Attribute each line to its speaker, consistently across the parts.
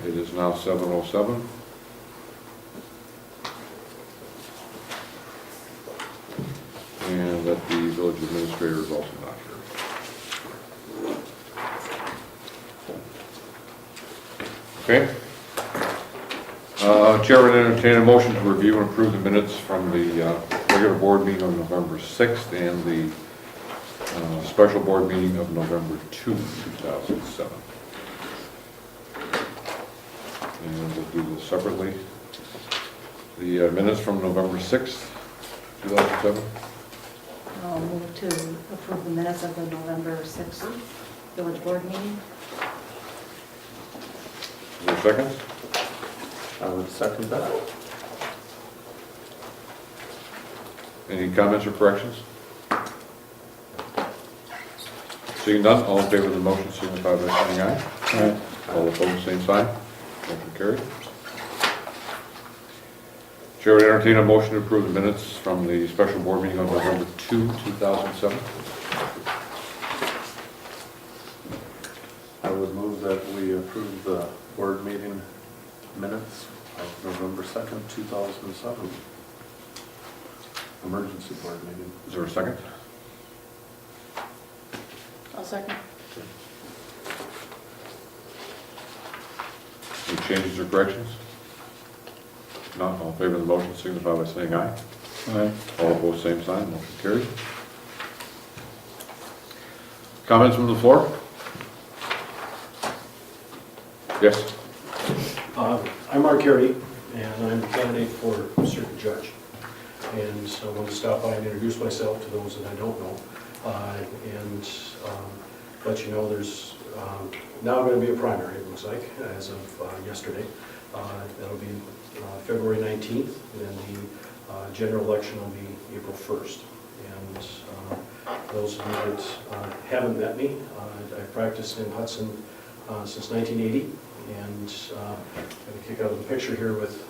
Speaker 1: It is now 7:07. And that the village administrator is also not here. Okay. Chair would entertain a motion to review and approve the minutes from the regular board meeting on November 6th and the special board meeting of November 2, 2007. And we'll do this separately. The minutes from November 6th, 2007.
Speaker 2: I'll move to approve the minutes of the November 6th village board meeting.
Speaker 1: Is there a second?
Speaker 3: I would second that.
Speaker 1: Any comments or corrections? Seeing none, all in favor of the motion signify by saying aye.
Speaker 3: Aye.
Speaker 1: All opposed, same sign. Motion carried. Chair would entertain a motion to approve the minutes from the special board meeting on November 2, 2007.
Speaker 3: I would move that we approve the board meeting minutes of November 2nd, 2007. Emergency board meeting.
Speaker 1: Is there a second?
Speaker 2: I'll second.
Speaker 1: Any changes or corrections? None, all in favor of the motion signify by saying aye.
Speaker 3: Aye.
Speaker 1: All opposed, same sign. Motion carried. Comments from the floor? Yes.
Speaker 4: I'm Mark Carey, and I'm a candidate for circuit judge. And so I want to stop by and introduce myself to those that I don't know. And let you know there's now going to be a primary, it looks like, as of yesterday. That'll be February 19th, and then the general election will be April 1st. And those of you that haven't met me, I've practiced in Hudson since 1980. And I'm going to kick out of the picture here with,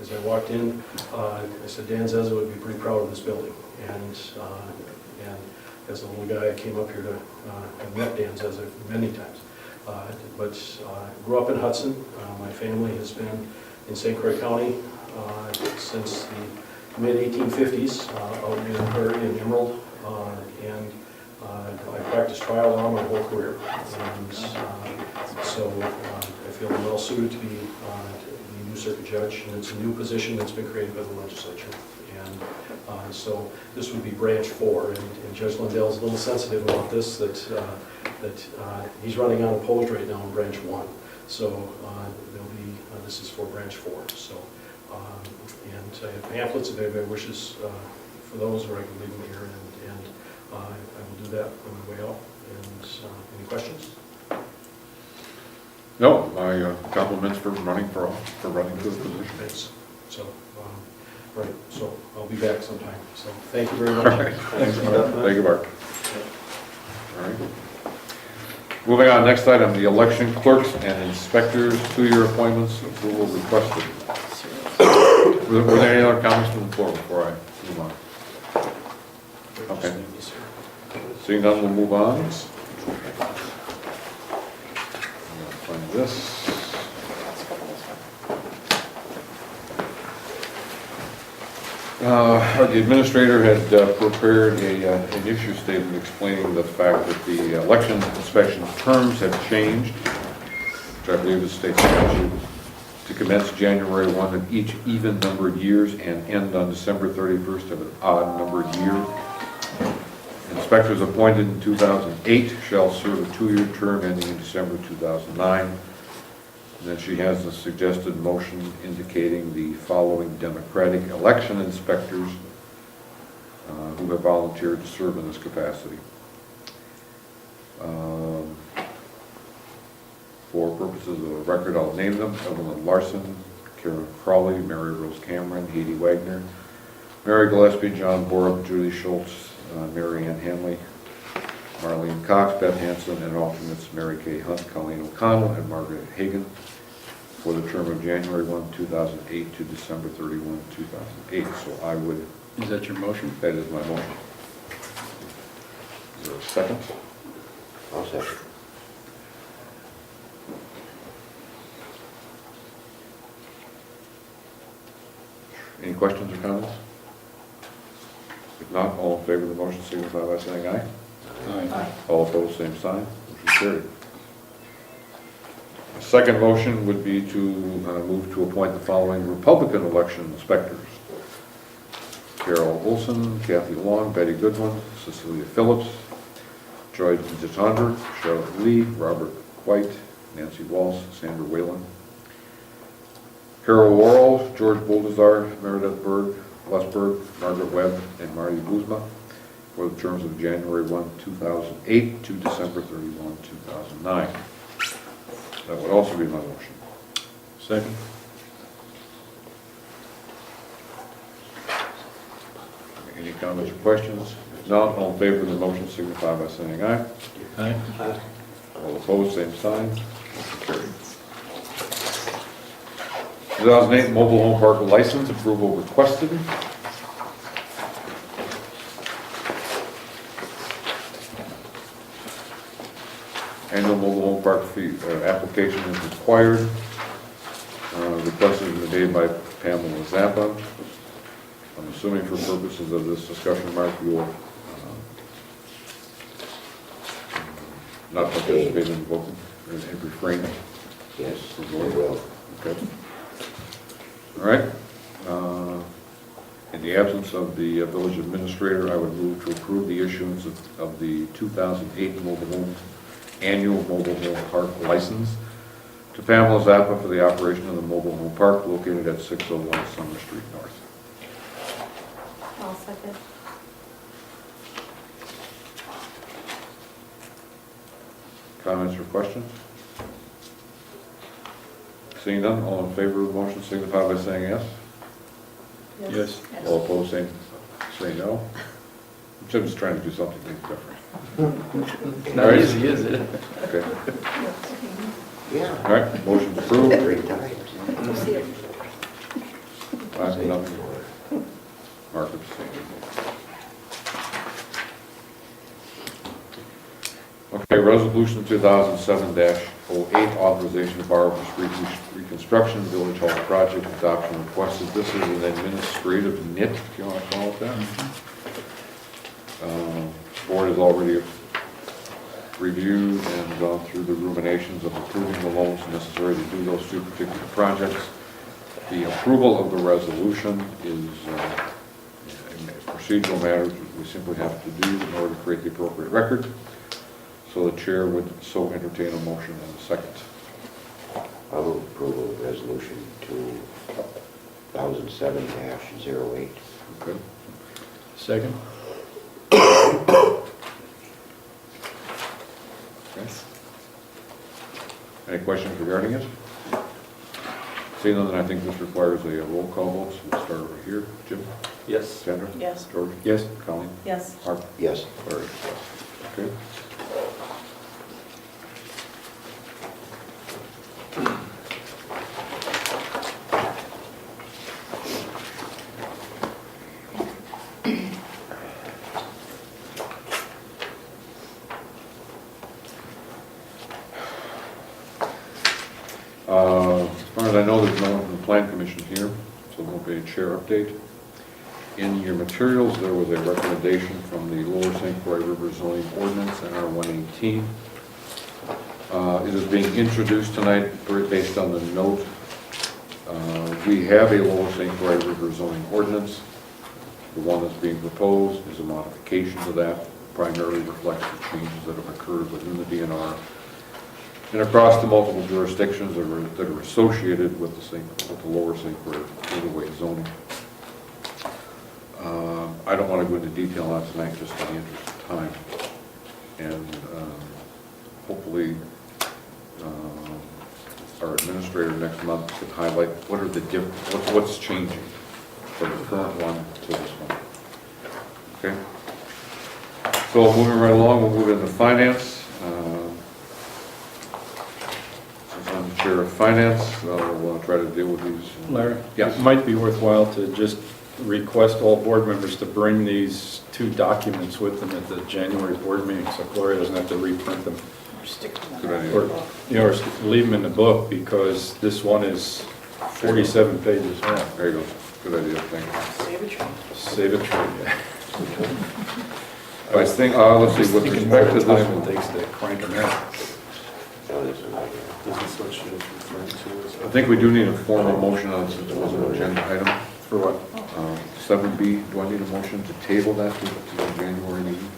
Speaker 4: as I walked in, I said Dan Zezza would be pretty proud of this building. And as a little guy, I came up here to, I've met Dan Zezza many times. But grew up in Hudson. My family has been in St. Croix County since the mid-1850s, out near Prairie and Emerald. And I practiced trial law my whole career. And so I feel I'm well suited to be the new circuit judge, and it's a new position that's been created by the legislature. And so this would be branch 4, and Judge Lindell's a little sensitive about this, that he's running unopposed right now in branch 1. So there'll be, this is for branch 4. So, and I have pamphlets if anybody wishes for those, or I can leave them here, and I will do that on my way out. And any questions?
Speaker 1: No, my compliments for running for running for the position.
Speaker 4: Thanks. So, right, so I'll be back sometime. So thank you very much.
Speaker 1: All right.
Speaker 3: Thanks,
Speaker 1: Thank you, Mark. All right. Moving on, next item, the election clerks and inspectors, 2-year appointments, approval requested. Were there any other comments from the floor before I move on? Okay. Seeing none, we'll move on. Find this. The administrator had prepared an issue statement explaining the fact that the election inspection terms have changed, which I believe is state statute, to commence January 1 of each even-numbered years and end on December 31st of an odd-numbered year. Inspectors appointed in 2008 shall serve a 2-year term ending in December 2009. And then she has a suggested motion indicating the following Democratic election inspectors who have volunteered to serve in this capacity. For purposes of the record, I'll name them: Evelyn Larson, Karen Crowley, Mary Rose Cameron, Haiti Wagner, Mary Gillespie, John Borup, Julie Schultz, Mary Ann Hanley, Marlene Cox, Beth Hansen, and alternates Mary Kay Hunt, Colleen O'Connell, and Margaret Hagan for the term of January 1, 2008 to December 31, 2008. So I would...
Speaker 3: Is that your motion?
Speaker 1: That is my motion. Is there a second?
Speaker 5: I'll second.
Speaker 1: Any questions or comments? If not, all in favor of the motion signify by saying aye.
Speaker 2: Aye.
Speaker 1: All opposed, same sign. Motion carried. The second motion would be to move to appoint the following Republican election inspectors: Carol Olson, Kathy Long, Betty Goodwin, Cecilia Phillips, Joy DeTonder, Charlotte Lee, Robert White, Nancy Walsh, Sandra Whalen, Carol Worrell, George Boldazar, Meredith Berg, Les Berg, Margaret Webb, and Marty Boozma for the terms of January 1, 2008 to December 31, 2009. That would also be my motion.
Speaker 5: Second.
Speaker 1: Any comments or questions? If not, all in favor of the motion signify by saying aye.
Speaker 5: Aye.
Speaker 1: All opposed, same sign. Motion carried. 2008 mobile home park license approval requested. Annual mobile home park fee application is required. Requested in the day by Pamela Zappa. I'm assuming for purposes of this discussion, Mark, you will not participate in voting and refrain.
Speaker 6: Yes, I will.
Speaker 1: Okay. All right. In the absence of the village administrator, I would move to approve the issuance of the 2008 annual mobile home park license to Pamela Zappa for the operation of the mobile home park located at 601 Summer Street North.
Speaker 2: I'll second.
Speaker 1: Comments or questions? Seeing none, all in favor of the motion signify by saying yes.
Speaker 5: Yes.
Speaker 1: All opposed, say no. Jim's trying to do something different.
Speaker 5: Not easy, is it?
Speaker 1: Okay.
Speaker 6: Yeah.
Speaker 1: All right, motion's approved.
Speaker 6: 3 times.
Speaker 2: We'll see it.
Speaker 1: 5-0. Mark abstaining. Okay, resolution 2007-08, authorization of borrow for street reconstruction, village hall project adoption requested. This is an administrative nit, if you want to call it that. Board has already reviewed and gone through the ruminations of approving the loans necessary to do those two particular projects. The approval of the resolution is a procedural matter we simply have to do in order to create the appropriate record. So the chair would so entertain a motion in a second.
Speaker 6: I'll move approval of resolution 2007-08.
Speaker 1: Okay.
Speaker 5: Second.
Speaker 1: Okay. Any questions regarding it? Seeing none, then I think this requires a roll call vote, so we'll start over here. Jim?
Speaker 3: Yes.
Speaker 1: Sandra?
Speaker 2: Yes.
Speaker 1: George?
Speaker 5: Yes.
Speaker 1: Colleen?
Speaker 2: Yes.
Speaker 1: Mark?
Speaker 6: Yes.
Speaker 1: Larry? Okay. As far as I know, there's no one from the Plan Commission here, so there won't be a chair update. In your materials, there was a recommendation from the Lower St. Croix River zoning ordinance, NR 118. It is being introduced tonight based on the note. We have a Lower St. Croix River zoning ordinance. The one that's being proposed is a modification to that, primarily reflects the changes that have occurred within the DNR and across the multiple jurisdictions that are associated with the Lower St. Croix Riverway zoning. I don't want to go into detail on it tonight, just in the interest of time. And hopefully our administrator next month could highlight what are the what's changing from the current one to this one. Okay. So moving right along, we'll move into finance. Since I'm the chair of finance, I'll try to deal with these.
Speaker 5: Larry?
Speaker 1: Yes.
Speaker 5: It might be worthwhile to just request all board members to bring these two documents with them at the January board meeting, so Gloria doesn't have to reprint them.
Speaker 1: Good idea.
Speaker 5: Or, or leave them in the book, because this one is 47 pages long.
Speaker 1: There you go. Good idea, thank you.
Speaker 7: Save a tree.
Speaker 5: Save a tree, yeah.
Speaker 1: I think, let's see, with respect to
Speaker 5: Time it
Speaker 1: this,
Speaker 5: takes to crank them out.
Speaker 6: No, this is not here.
Speaker 3: This is what she was referring to as.
Speaker 1: I think we do need a formal motion on this, since it was an agenda item.
Speaker 5: For what?
Speaker 1: 7B, do I need a motion to table that to the January meeting?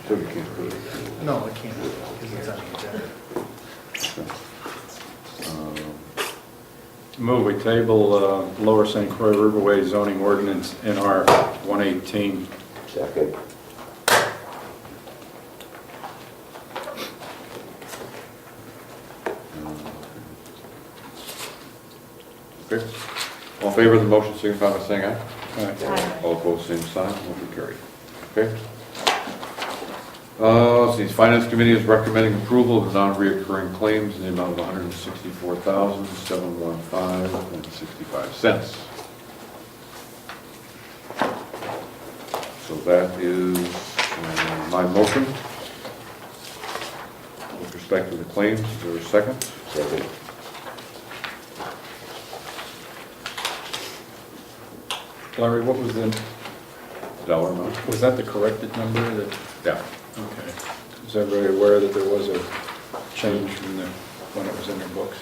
Speaker 1: So we can't put it.
Speaker 8: No, it can't, because it's on the agenda.
Speaker 5: Move, we table Lower St. Croix Riverway zoning ordinance NR 118.
Speaker 6: Second.
Speaker 1: Okay. All in favor of the motion, signify by saying aye.
Speaker 2: Aye.
Speaker 1: All opposed, same sign, motion carried. Okay. Let's see, Finance Committee is recommending approval of non-reoccurring claims in the amount of $164,715.65. So that is my motion. With respect to the claims, is there a second?
Speaker 6: Second.
Speaker 5: Larry, what was the,
Speaker 1: Dollar amount?
Speaker 5: was that the corrected number that?
Speaker 1: Yeah.
Speaker 5: Okay. Is everybody aware that there was a change from the, when it was in their books?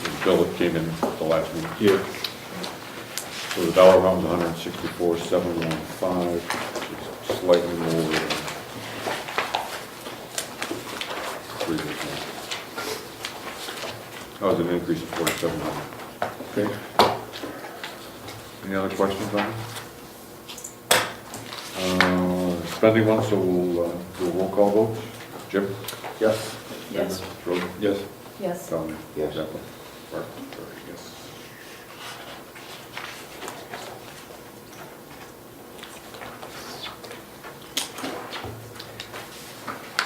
Speaker 1: The bill that came in the last week.
Speaker 5: Yeah.
Speaker 1: So the dollar amount was $164,715, which is slightly more than previous one. That was an increase of $4,700.
Speaker 5: Okay.
Speaker 1: Any other questions on it? Spending one, so we'll do a roll call vote. Jim?
Speaker 3: Yes.
Speaker 7: Yes.
Speaker 1: Rhoda?
Speaker 5: Yes.
Speaker 2: Yes.
Speaker 1: Tommy?
Speaker 6: Yes.
Speaker 1: Zeppelin? Mark? Sorry, yes.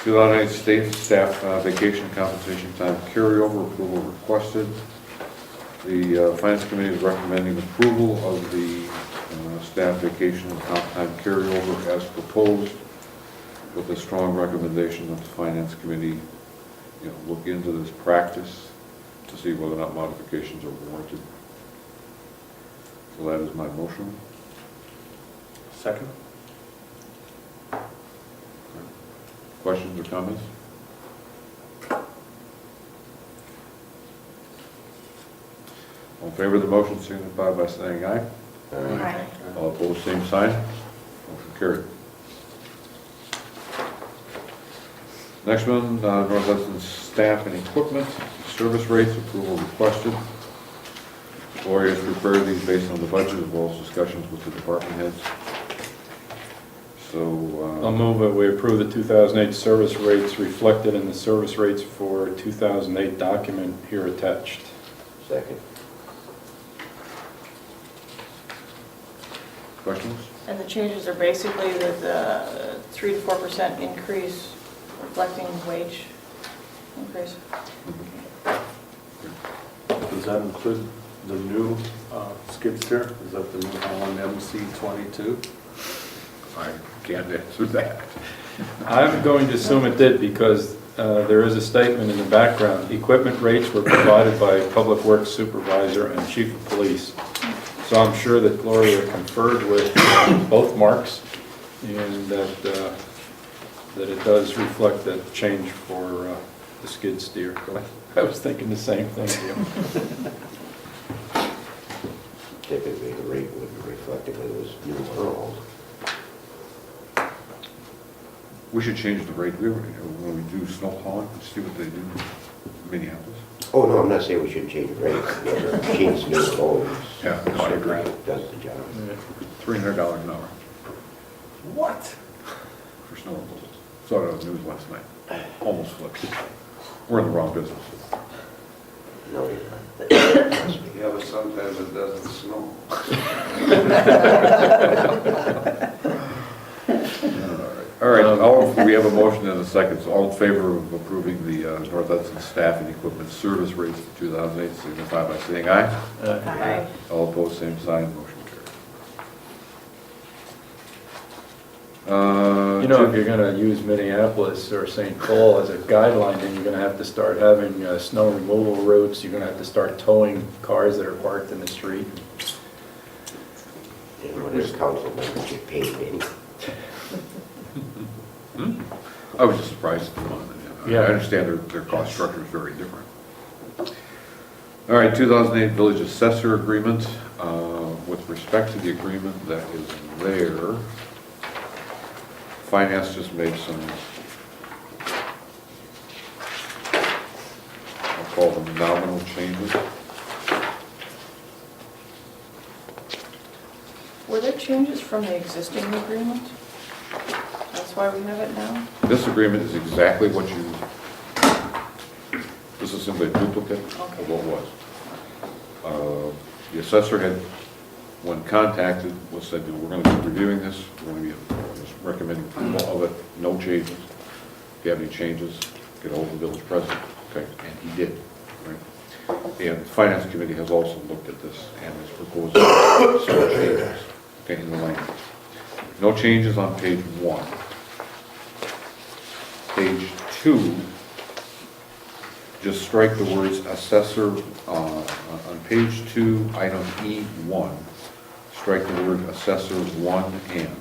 Speaker 1: United States staff vacation compensation time carryover approval requested. The Finance Committee is recommending approval of the staff vacation and comp time carryover as proposed, with a strong recommendation that the Finance Committee, look into this practice to see whether or not modifications are warranted. So that is my motion.
Speaker 3: Second?
Speaker 1: Questions or comments? All in favor of the motion, signify by saying aye.
Speaker 2: Aye.
Speaker 1: All opposed, same sign. Motion carried. Next one, North Hudson staff and equipment, service rates approval requested. Gloria has prepared these based on the budget as well as discussions with the department heads. So,
Speaker 5: I'll move that we approve the 2008 service rates reflected in the service rates for 2008 document here attached.
Speaker 6: Second.
Speaker 1: questions?
Speaker 7: And the changes are basically the 3 to 4% increase reflecting wage increase.
Speaker 3: Does that include the new skid steer? Is that the new Holland MC22?
Speaker 1: I can't answer that.
Speaker 5: I'm going to assume it did because there is a statement in the background. Equipment rates were provided by Public Works Supervisor and Chief of Police. So I'm sure that Gloria conferred with both marks and that it does reflect that change for the skid steer. I was thinking the same thing, Jim.
Speaker 6: Typically, the rate would reflect if it was new or old.
Speaker 1: We should change the rate when we do snow hauling, see what they do in Minneapolis.
Speaker 6: Oh, no, I'm not saying we shouldn't change the rate. The machine's new or old.
Speaker 1: Yeah, no, I agree.
Speaker 6: Does the job.
Speaker 1: $300 an hour
Speaker 3: What?
Speaker 1: for snow removal. Saw it on the news last night. Almost flipped. We're in the wrong business.
Speaker 6: No, you're not.
Speaker 9: Yeah, but sometimes it doesn't snow.
Speaker 1: All right, we have a motion and a second. So all in favor of approving the North Hudson staff and equipment service rates for 2008, signify by saying aye.
Speaker 7: Aye.
Speaker 1: All opposed, same sign, motion
Speaker 5: You know, if you're gonna use Minneapolis or St. Paul as a guideline, then you're gonna have to start having snow removal routes, you're gonna have to start towing cars that are parked in the street.
Speaker 6: And when his council members get paid, any.
Speaker 1: I was just surprised at the amount.
Speaker 5: Yeah.
Speaker 1: I understand their cost structure is very different. All right, 2008 Village Assessor Agreement. With respect to the agreement that is there, Finance just made some, I'll call them nominal changes.
Speaker 7: Were there changes from the existing agreement? That's why we have it now?
Speaker 1: This agreement is exactly what you, this is simply a duplicate of what was. The assessor had, when contacted, was said, we're going to be reviewing this, we're going to be recommending approval of it, no changes. If you have any changes, get hold of the village president, okay, and he did, right? And the finance committee has also looked at this and has proposed some changes, okay, in the language. No changes on page 1. Page 2, just strike the words assessor, on page 2, item E1, strike the word assessors 1 and.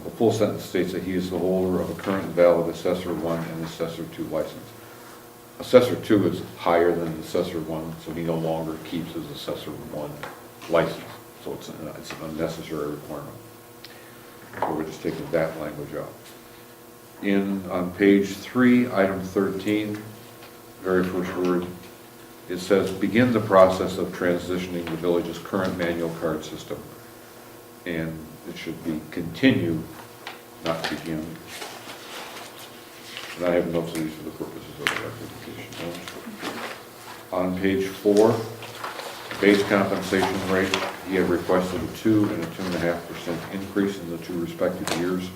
Speaker 1: The full sentence states that he is the holder of a current and valid assessor 1 and assessor 2 license. Assessor 2 is higher than assessor 1, so he no longer keeps his assessor 1 license. So it's an unnecessary requirement. So we're just taking that language out. On page 3, item 13, very first word, it says, begin the process of transitioning the village's current manual card system. And it should be continue, not begin. And I have notes of these for the purposes of rectification. On page 4, base compensation rate, he had requested a 2 and a 2.5% increase in the 2 respective years.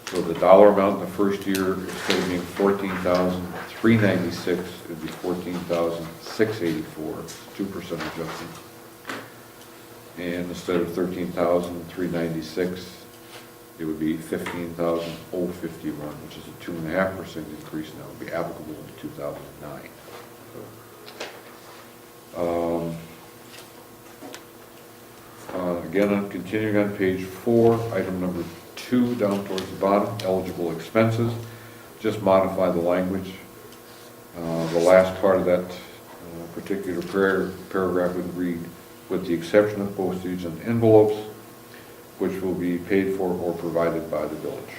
Speaker 1: So the dollar amount in the first year, instead of being $14,396, it would be $14,684, 2% adjustment. And instead of $13,396, it would be $15,051, which is a 2.5% increase, and that would be applicable in 2009. Again, I'm continuing on page 4, item number 2, down towards the bottom, eligible expenses. Just modify the language. The last part of that particular paragraph would read, with the exception of postage and envelopes, which will be paid for or provided by the village.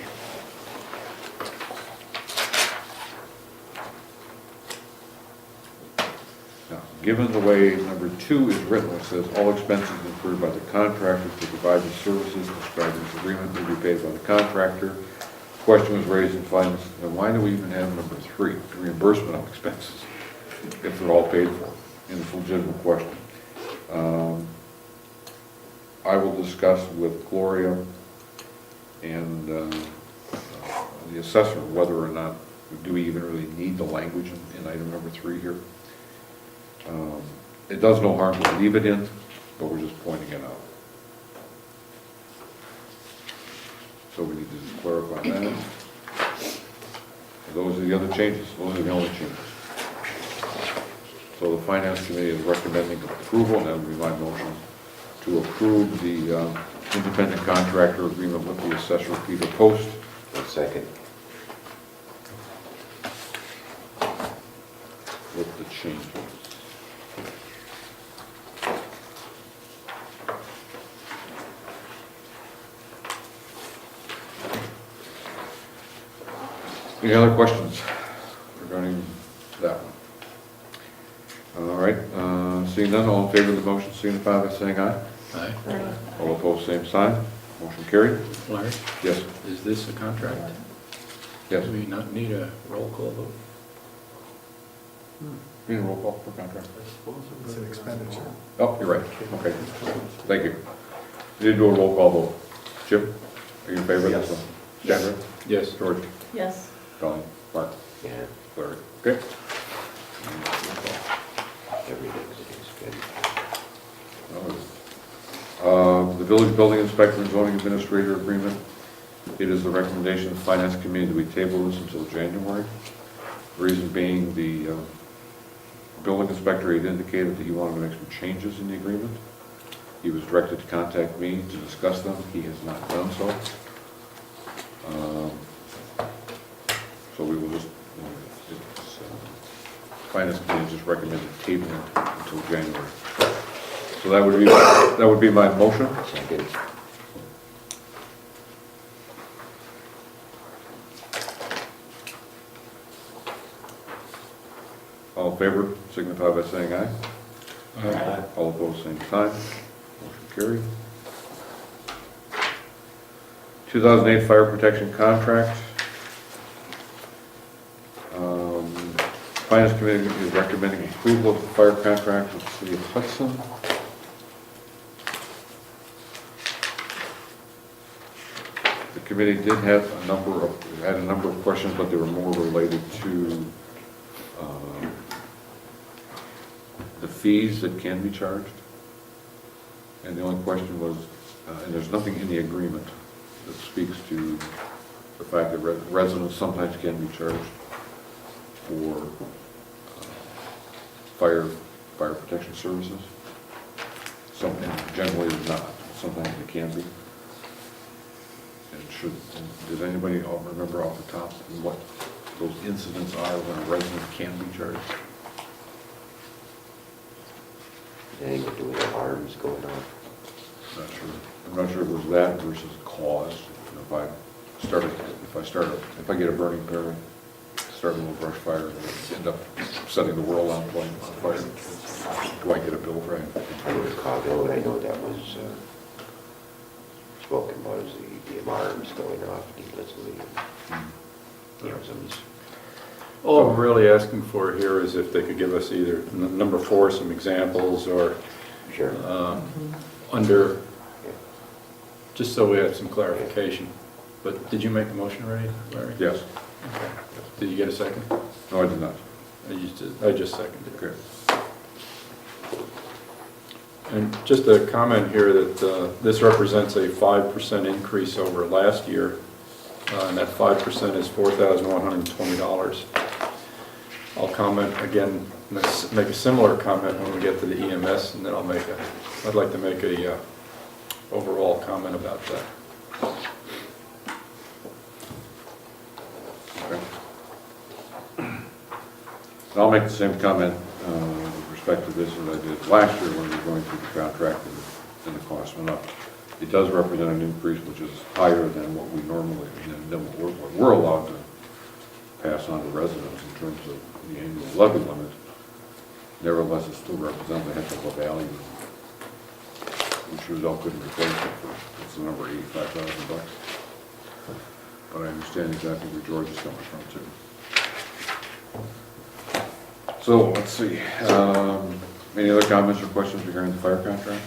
Speaker 1: Now, given the way number 2 is written, it says all expenses incurred by the contractor to provide the services described in this agreement will be paid by the contractor. Question was raised in finance, then why do we even have number 3, reimbursement of expenses, if they're all paid for? And it's a legitimate question. I will discuss with Gloria and the assessor whether or not, do we even really need the language in item number 3 here? It does no harm to leave it in, but we're just pointing it out. So we need to just clarify that. And those are the other changes. Those are the only changes. So the Finance Committee is recommending approval, and that would be my motion, to approve the independent contractor agreement with the assessor, Peter Post.
Speaker 6: A second.
Speaker 1: With the changes. Any other questions regarding that one? All right, seeing none, all in favor of the motion, signify by saying aye.
Speaker 5: Aye.
Speaker 1: All opposed, same sign. Motion carried.
Speaker 5: Larry,
Speaker 1: Yes.
Speaker 5: is this a contract?
Speaker 1: Yes.
Speaker 5: Do we not need a roll call vote?
Speaker 1: Need a roll call for contract?
Speaker 8: It's an expenditure.
Speaker 1: Oh, you're right. Okay. Thank you. We did do a roll call vote. Jim, are you in favor of this one? Sandra?
Speaker 5: Yes.
Speaker 1: George?
Speaker 2: Yes.
Speaker 1: Colleen? Mark?
Speaker 6: Yeah,
Speaker 1: Larry? Okay.
Speaker 6: everything's expensive.
Speaker 1: The village building inspector and zoning administrator agreement. It is the recommendation of the finance committee that we table this until January. The reason being, the building inspector had indicated that he wanted to make some changes in the agreement. He was directed to contact me to discuss them. He has not done so. So we will just, finance committee just recommended tabling it until January. So that would be my motion.
Speaker 6: Second.
Speaker 1: All in favor, signify by saying aye.
Speaker 7: Aye.
Speaker 1: All opposed, same sign. Motion carried. 2008 fire protection contract. Finance committee is recommending approval of the fire contract with the city of Hudson. The committee did have a number of questions, but they were more related to the fees that can be charged. And the only question was, and there's nothing in the agreement that speaks to the fact that residents sometimes can be charged for fire protection services. Generally not, sometimes it can be. And does anybody remember off the top what those incidents are when a resident can be charged?
Speaker 6: Anything to do with alarms going off?
Speaker 1: Not sure. I'm not sure if it was that versus cause. If I get a burning permit, start a little brush fire, and end up setting the world on fire, do I get a bill for it?
Speaker 6: I don't recall, though, and I know that was spoken about as the alarms going off needlessly.
Speaker 5: All I'm really asking for here is if they could give us either number 4, some examples, or
Speaker 6: Sure.
Speaker 5: under, just so we have some clarification. But did you make the motion already, Larry?
Speaker 1: Yes.
Speaker 5: Okay. Did you get a second?
Speaker 1: No, I did not.
Speaker 5: I just seconded it.
Speaker 1: Okay.
Speaker 5: And just a comment here that this represents a 5% increase over last year, and that 5% is $4,120. I'll comment again, make a similar comment when we get to the EMS, and then I'd like to make a overall comment about that.
Speaker 1: Okay. And I'll make the same comment with respect to this as I did last year when we were going through the contract and the cost went up. It does represent an increase which is higher than what we normally, than what we're allowed to pass on to residents in terms of the annual levy limit. Nevertheless, it still represents a heck of a value. We sure as hell couldn't replace it for, it's the number $85,000. But I understand exactly where George is coming from too. So, let's see, any other comments or questions regarding the fire contract?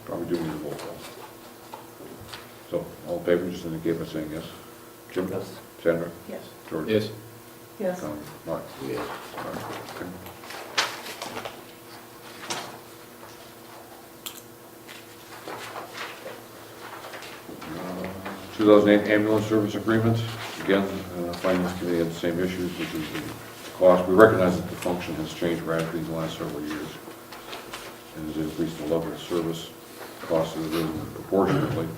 Speaker 1: Probably doing the roll call. So, all in favor, just indicate by saying yes. Jim?
Speaker 3: Yes.
Speaker 1: Sandra?
Speaker 7: Yes.
Speaker 1: George?
Speaker 5: Yes.
Speaker 2: Yes.
Speaker 1: Tom? Mark?
Speaker 6: Yes.
Speaker 1: Mark, okay. 2008 ambulance service agreement. Again, Finance Committee had the same issues, which is the cost. We recognize that the function has changed radically in the last several years and has increased the level of service. Costs have risen proportionately.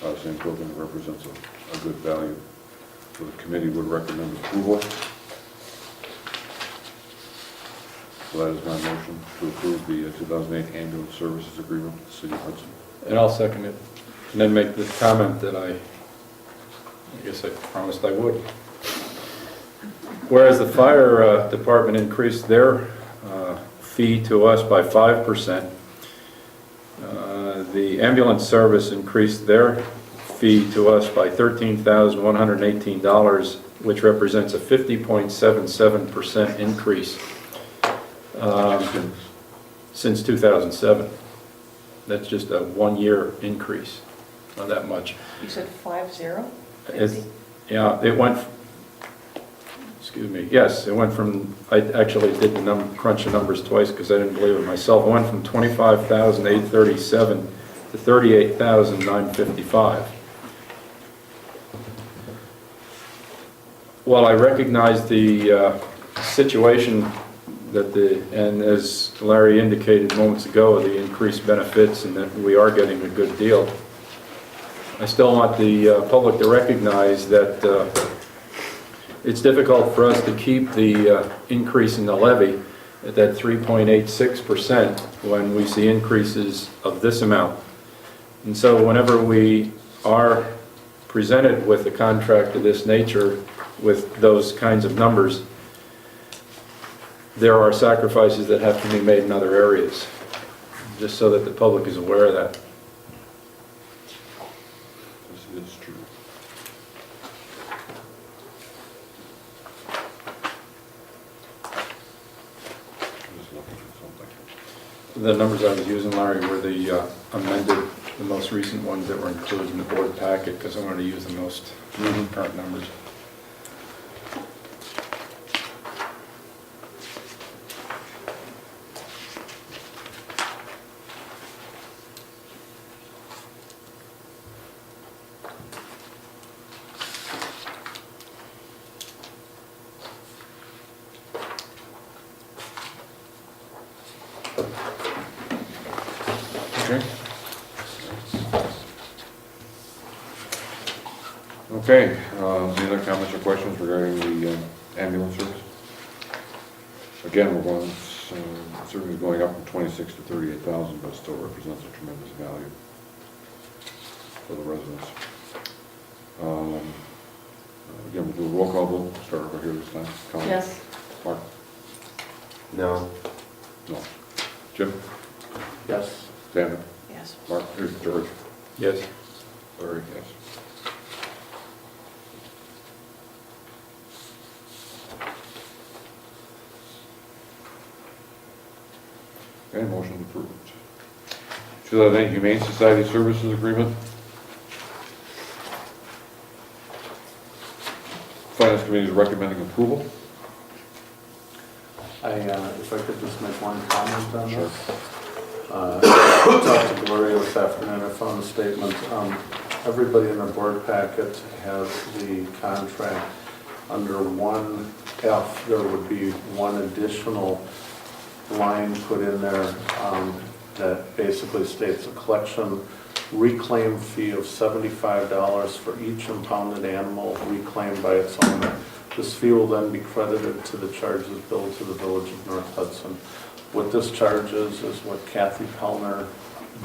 Speaker 1: By the same token, it represents a good value. So the committee would recommend approval. So that is my motion to approve the 2008 ambulance services agreement with the city of Hudson.
Speaker 5: And I'll second it. And then make the comment that I guess I promised I would. Whereas the fire department increased their fee to us by 5%, the ambulance service increased their fee to us by $13,118, which represents a 50.77% increase since 2007. That's just a 1-year increase, not that much.
Speaker 7: You said 50?
Speaker 5: It's Yeah, it went, excuse me, yes, it went from, I actually did the crunch the numbers twice because I didn't believe it myself. It went from 25,837 to 38,955. While I recognize the situation that and as Larry indicated moments ago, the increased benefits and that we are getting a good deal, I still want the public to recognize that it's difficult for us to keep the increase in the levy at that 3.86% when we see increases of this amount. And so whenever we are presented with a contract of this nature with those kinds of numbers, there are sacrifices that have to be made in other areas, just so that the public is aware of that.
Speaker 1: This is true. Just looking for something.
Speaker 5: The numbers I was using, Larry, were the amended, the most recent ones that were included in the board packet, because I wanted to use the most current numbers.
Speaker 1: Okay. Okay, any other comments or questions regarding the ambulance service? Again, we're going, certainly going up from 26 to 38,000, but still represents a tremendous value for the residents. Again, we'll do a roll call vote, start over here this time. Colin?
Speaker 2: Yes.
Speaker 1: Mark?
Speaker 6: No.
Speaker 1: No. Jim?
Speaker 3: Yes.
Speaker 1: Dana?
Speaker 7: Yes.
Speaker 1: Mark? Here's George?
Speaker 5: Yes.
Speaker 1: Larry, yes. Okay, motion approved. 2008 Humane Society Services Agreement. Finance Committee is recommending approval.
Speaker 3: If I could just make one comment on
Speaker 1: Sure.
Speaker 3: this. Talked to Gloria this afternoon, I found a statement. Everybody in the board packet has the contract. Under 1F, there would be one additional line put in there that basically states a collection reclaim fee of $75 for each impounded animal reclaimed by its owner. This fee will then be credited to the charges billed to the Village of North Hudson. What this charge is what Kathy Pellner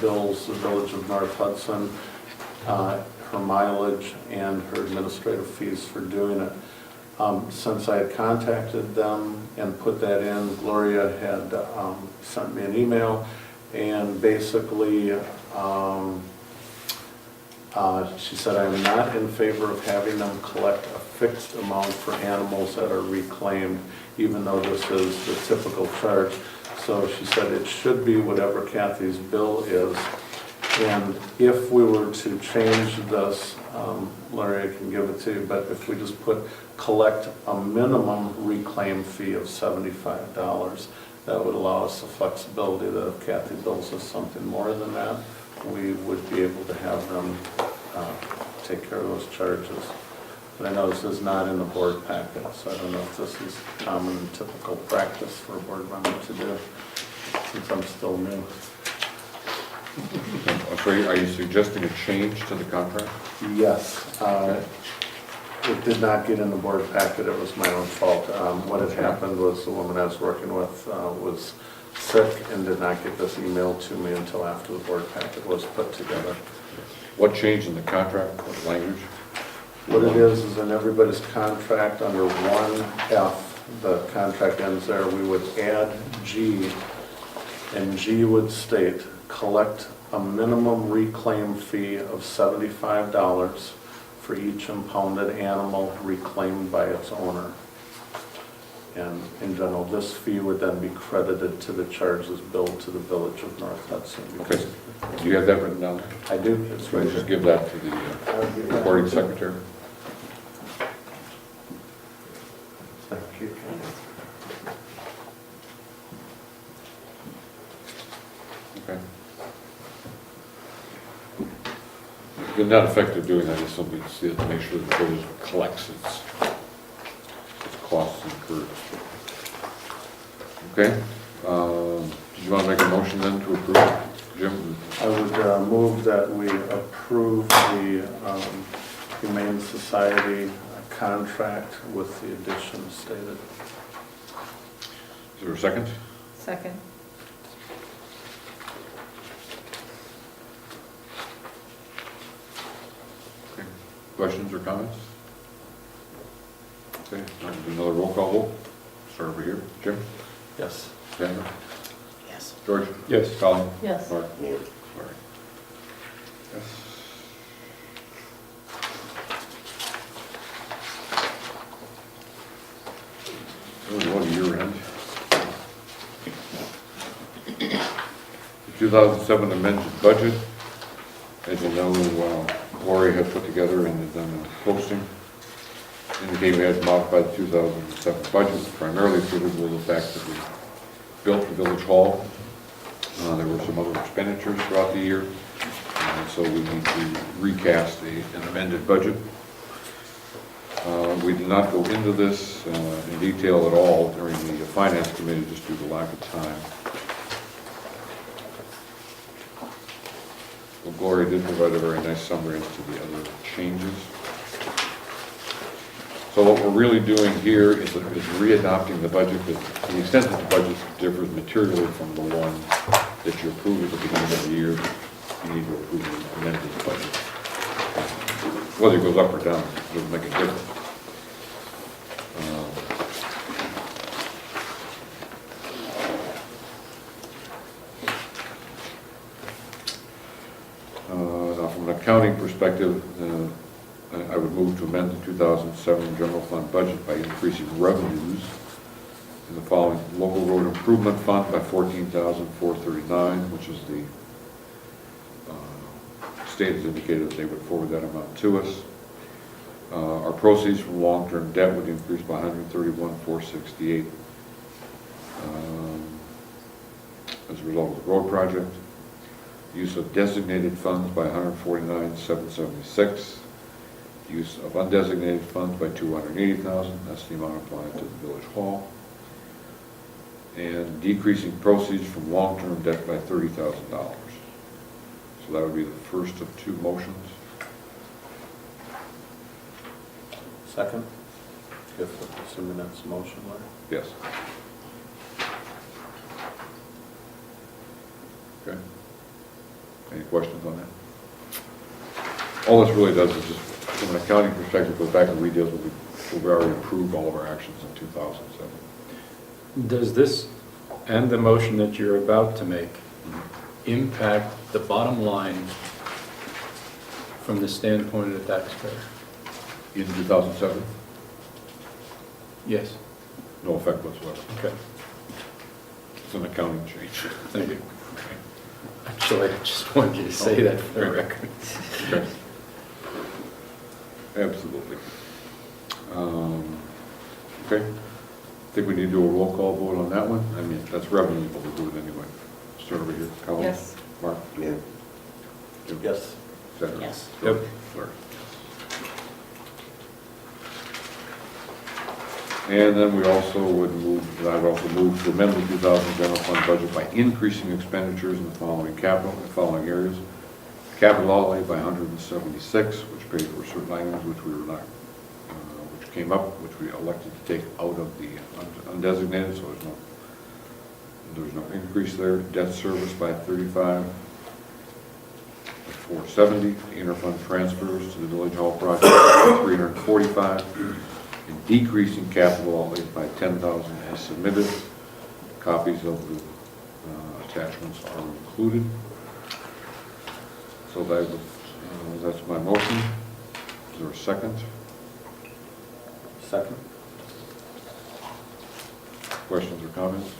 Speaker 3: bills the Village of North Hudson, her mileage and her administrative fees for doing it. Since I had contacted them and put that in, Gloria had sent me an email, and basically she said, I'm not in favor of having them collect a fixed amount for animals that are reclaimed, even though this is the typical charge. So she said it should be whatever Kathy's bill is. And if we were to change this, Larry, I can give it to you, but if we just put collect a minimum reclaim fee of $75, that would allow us the flexibility that if Kathy bills us something more than that, we would be able to have them take care of those charges. But I know this is not in the board packet, so I don't know if this is common and typical practice for a board member to do, since I'm still new.
Speaker 1: So are you suggesting a change to the contract?
Speaker 3: Yes. It did not get in the board packet, it was my own fault. What had happened was the woman I was working with was sick and did not get this email to me until after the board packet was put together.
Speaker 1: What changed in the contract, what language?
Speaker 3: What it is in everybody's contract under 1F, the contract ends there, we would add G, and G would state, collect a minimum reclaim fee of $75 for each impounded animal reclaimed by its owner. And in general, this fee would then be credited to the charges billed to the Village of North Hudson.
Speaker 1: Okay. Do you have that written down?
Speaker 3: I do.
Speaker 1: So just give that to the recording secretary. Okay. The net effect of doing that is simply to make sure the village collects its costs incurred. Okay, did you want to make a motion then to approve, Jim?
Speaker 3: I would move that we approve the Humane Society contract with the additions stated.
Speaker 1: Is there a second?
Speaker 2: Second.
Speaker 1: Okay. Questions or comments? Okay, I'll do another roll call vote. Start over here. Jim?
Speaker 3: Yes.
Speaker 1: Sandra?
Speaker 7: Yes.
Speaker 1: George?
Speaker 5: Yes.
Speaker 1: Colin?
Speaker 2: Yes.
Speaker 1: Mark?
Speaker 6: Yeah.
Speaker 1: Larry? Yes. Oh, what a year end. The 2007 amended budget, as you know, Lori had put together and had done a posting indicating we had modified the 2007 budget, primarily attributable to the fact that we built the village hall. There were some other expenditures throughout the year, and so we need to recast an amended budget. We did not go into this in detail at all during the finance committee just due to lack of time. Well, Gloria did provide a very nice summary as to the other changes. So what we're really doing here is readopting the budget to the extent that the budget differs materially from the one that you approved at the beginning of the year. You need to approve the amended budget. Whether it goes up or down doesn't make a difference. Now, from an accounting perspective, I would move to amend the 2007 general fund budget by increasing revenues in the following: local road improvement fund by $14,439, which is the state has indicated that they would forward that amount to us. Our proceeds from long-term debt would increase by $131,468 as a result of the road project. Use of designated funds by $149,776. Use of undesignated funds by $280,000. That's the amount applied to the village hall. And decreasing proceeds from long-term debt by $30,000. So that would be the first of two motions.
Speaker 3: Second, assuming that's a motion, Larry.
Speaker 1: Yes. Okay. Any questions on that? All this really does is just, from an accounting perspective, goes back and redeals what we've already approved all of our actions in 2007.
Speaker 5: Does this and the motion that you're about to make impact the bottom line from the standpoint of the taxpayer?
Speaker 1: In 2007,
Speaker 5: Yes.
Speaker 1: no effect whatsoever.
Speaker 5: Okay.
Speaker 1: It's an accounting change.
Speaker 5: Thank you. Actually, I just wanted you to say that for the record.
Speaker 1: Okay. Absolutely. Okay. I think we need to do a roll call vote on that one. I mean, that's revenue, but we'll do it anyway. Start over here. Colin?
Speaker 2: Yes.
Speaker 1: Mark?
Speaker 6: Yeah.
Speaker 1: Jim?
Speaker 3: Yes.
Speaker 1: Sandra?
Speaker 7: Yes.
Speaker 5: Yep.
Speaker 1: Larry? And then we also would move, I'd also move to amend the 2000 general fund budget by increasing expenditures in the following areas. Capital outlay by 176, which paid for certain items which we were not, which came up, which we elected to take out of the undesignated, so there's no increase there. Debt service by 35, 470. Interfund transfers to the village hall project by 345. And decreasing capital outlays by 10,000 as submitted. Copies of the attachments are included. So that's my motion. Is there a second?
Speaker 3: Second.
Speaker 1: Questions or comments?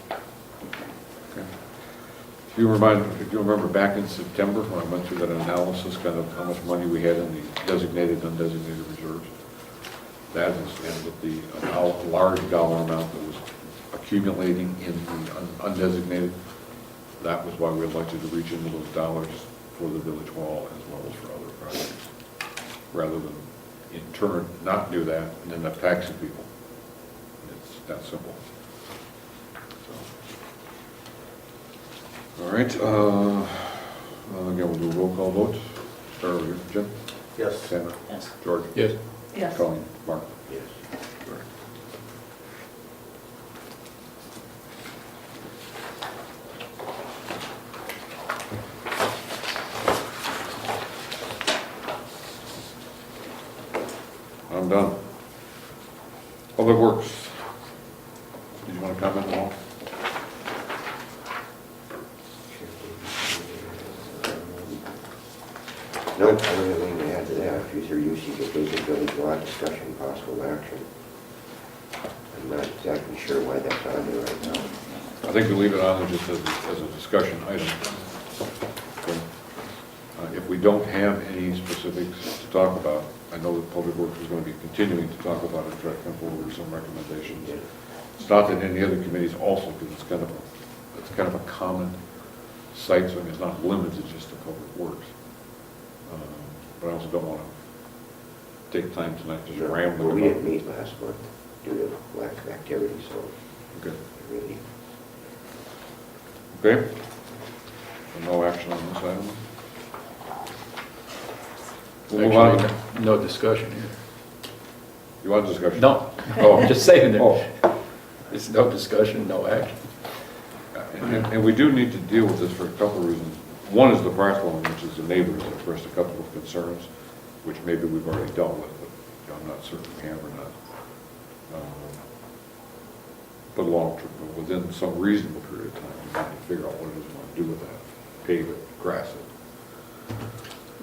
Speaker 1: Okay. If you remember back in September when I went through that analysis, kind of how much money we had in the designated, undesignated reserves, that is with the large dollar amount that was accumulating in the undesignated. that was why we elected to reach into those dollars for the village hall as well as for other projects, rather than in turn not do that and end up taxing people. It's that simple. So. All right, again, we'll do a roll call vote. Start with Jim?
Speaker 3: Yes.
Speaker 1: Sandra?
Speaker 7: Yes.
Speaker 1: George?
Speaker 5: Yes.
Speaker 2: Yes.
Speaker 1: Colleen? Mark?
Speaker 6: Yes.
Speaker 1: Sorry. I'm done. Public Works. Did you want to comment at all?
Speaker 6: No, I don't have anything to add to that. Future usage of vacant village lot discussion, possible action. I'm not exactly sure why that's on there right now.
Speaker 1: I think we leave it on there just as a discussion item. Okay. If we don't have any specifics to talk about, I know that Public Works is going to be continuing to talk about it, try to come forward with some recommendations. It's not that any other committees also, because it's kind of a common site, so it's not limited just to Public Works. But I also don't want to take time tonight just rambling
Speaker 6: Well, we
Speaker 1: about.
Speaker 6: didn't meet last month due to lack of activity, so
Speaker 1: Okay.
Speaker 6: really.
Speaker 1: Okay? So no action on this item? We'll move on.
Speaker 5: Actually, no discussion here.
Speaker 1: You want discussion?
Speaker 5: No,
Speaker 1: Oh.
Speaker 5: I'm just saying
Speaker 1: Oh.
Speaker 5: there. It's no discussion, no action.
Speaker 1: And we do need to deal with this for a couple of reasons. One is the practical one, which is the neighbors expressed a couple of concerns, which maybe we've already dealt with, but I'm not certain we have or not. But within some reasonable period of time, we need to figure out what it is we want to do with that. Pave it, grass it,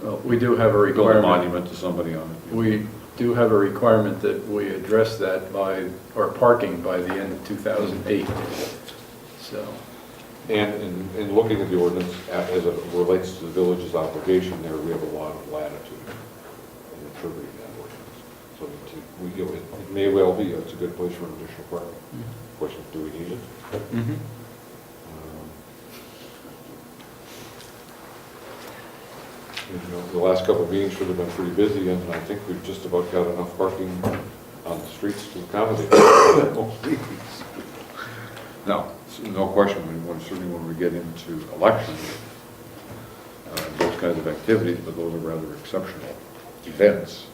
Speaker 5: Well, we do have a
Speaker 1: build a
Speaker 5: requirement.
Speaker 1: monument to somebody on it.
Speaker 5: We do have a requirement that we address that or parking by the end of 2008. So,
Speaker 1: And in looking at the ordinance, as it relates to the village's obligation there, we have a lot of latitude in interpreting that ordinance. So it may well be, it's a good place for an additional parking. Question, do we need it? The last couple of meetings should have been pretty busy, and I think we've just about got enough parking on the streets to accommodate most meetings. Now, no question, certainly when we get into elections, those kinds of activities, but those are rather exceptional events.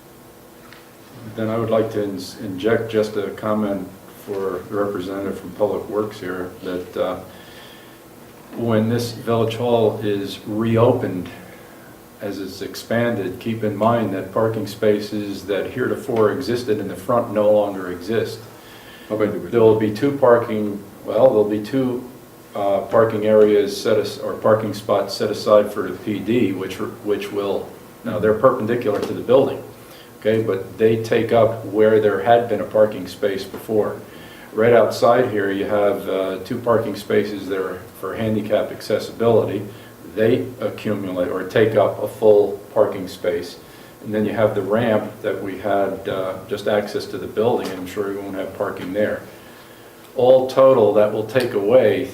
Speaker 5: then I would like to inject just a comment for the representative from Public Works here, that when this village hall is reopened, as it's expanded, keep in mind that parking spaces that heretofore existed in the front no longer exist.
Speaker 1: How about you?
Speaker 5: There will be two parking areas or parking spots set aside for the PD, which will, now they're perpendicular to the building, okay, but they take up where there had been a parking space before. Right outside here, you have two parking spaces that are for handicap accessibility. They accumulate or take up a full parking space. And then you have the ramp that we had just access to the building, and I'm sure we won't have parking there. All total, that will take away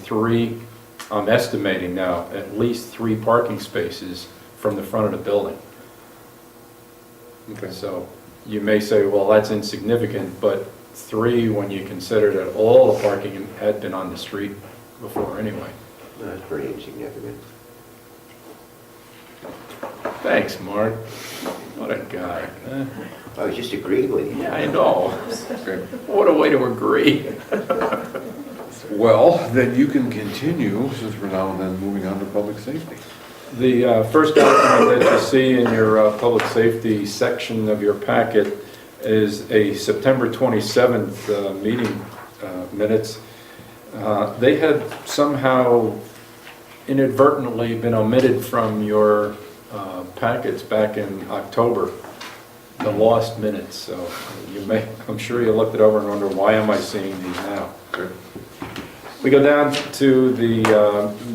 Speaker 5: I'm estimating now, at least 3 parking spaces from the front of the building.
Speaker 1: Okay.
Speaker 5: So you may say, well, that's insignificant, but 3 when you consider that all the parking had been on the street before anyway.
Speaker 6: That's pretty insignificant.
Speaker 5: Thanks, Mark. What a guy.
Speaker 6: I was just agreeing with you.
Speaker 5: Yeah, I know.
Speaker 1: Okay.
Speaker 5: What a way to agree.
Speaker 1: Well, then you can continue, since we're now and then moving on to public safety.
Speaker 5: The first document that you see in your public safety section of your packet is a September 27th meeting minutes. They had somehow inadvertently been omitted from your packets back in October, the lost minutes. So I'm sure you looked it over and wonder, why am I seeing these now?
Speaker 1: Okay.
Speaker 5: We go down to the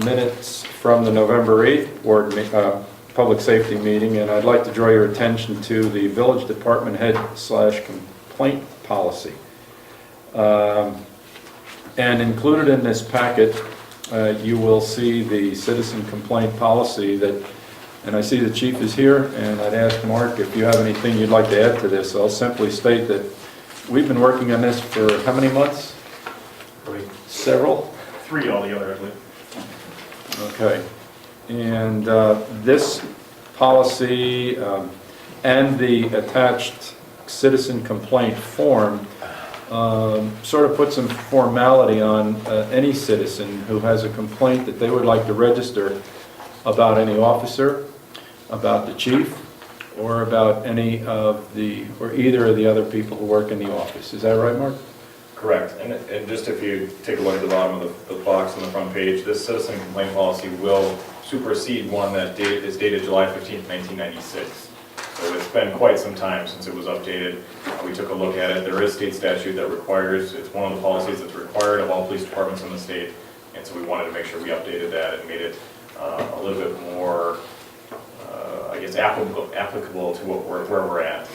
Speaker 5: minutes from the November 8th public safety meeting, and I'd like to draw your attention to the village department head / complaint policy. And included in this packet you will see the citizen complaint policy that, and I see the chief is here, and I'd ask Mark if you have anything you'd like to add to this. I'll simply state that we've been working on this for how many months? Several?
Speaker 10: 3 altogether, I believe.
Speaker 5: Okay. And this policy and the attached citizen complaint form sort of puts some formality on any citizen who has a complaint that they would like to register about any officer, about the chief, or about any of the, or either of the other people who work in the office. Is that right, Mark?
Speaker 10: Correct. And just if you take a look at the bottom of the box on the front page, this citizen complaint policy will supersede one that is dated July 15th, 1996. So it's been quite some time since it was updated. We took a look at it. There is state statute that requires, it's one of the policies that's required of all police departments in the state. And so we wanted to make sure we updated that and made it a little bit more, I guess, applicable to where we're at.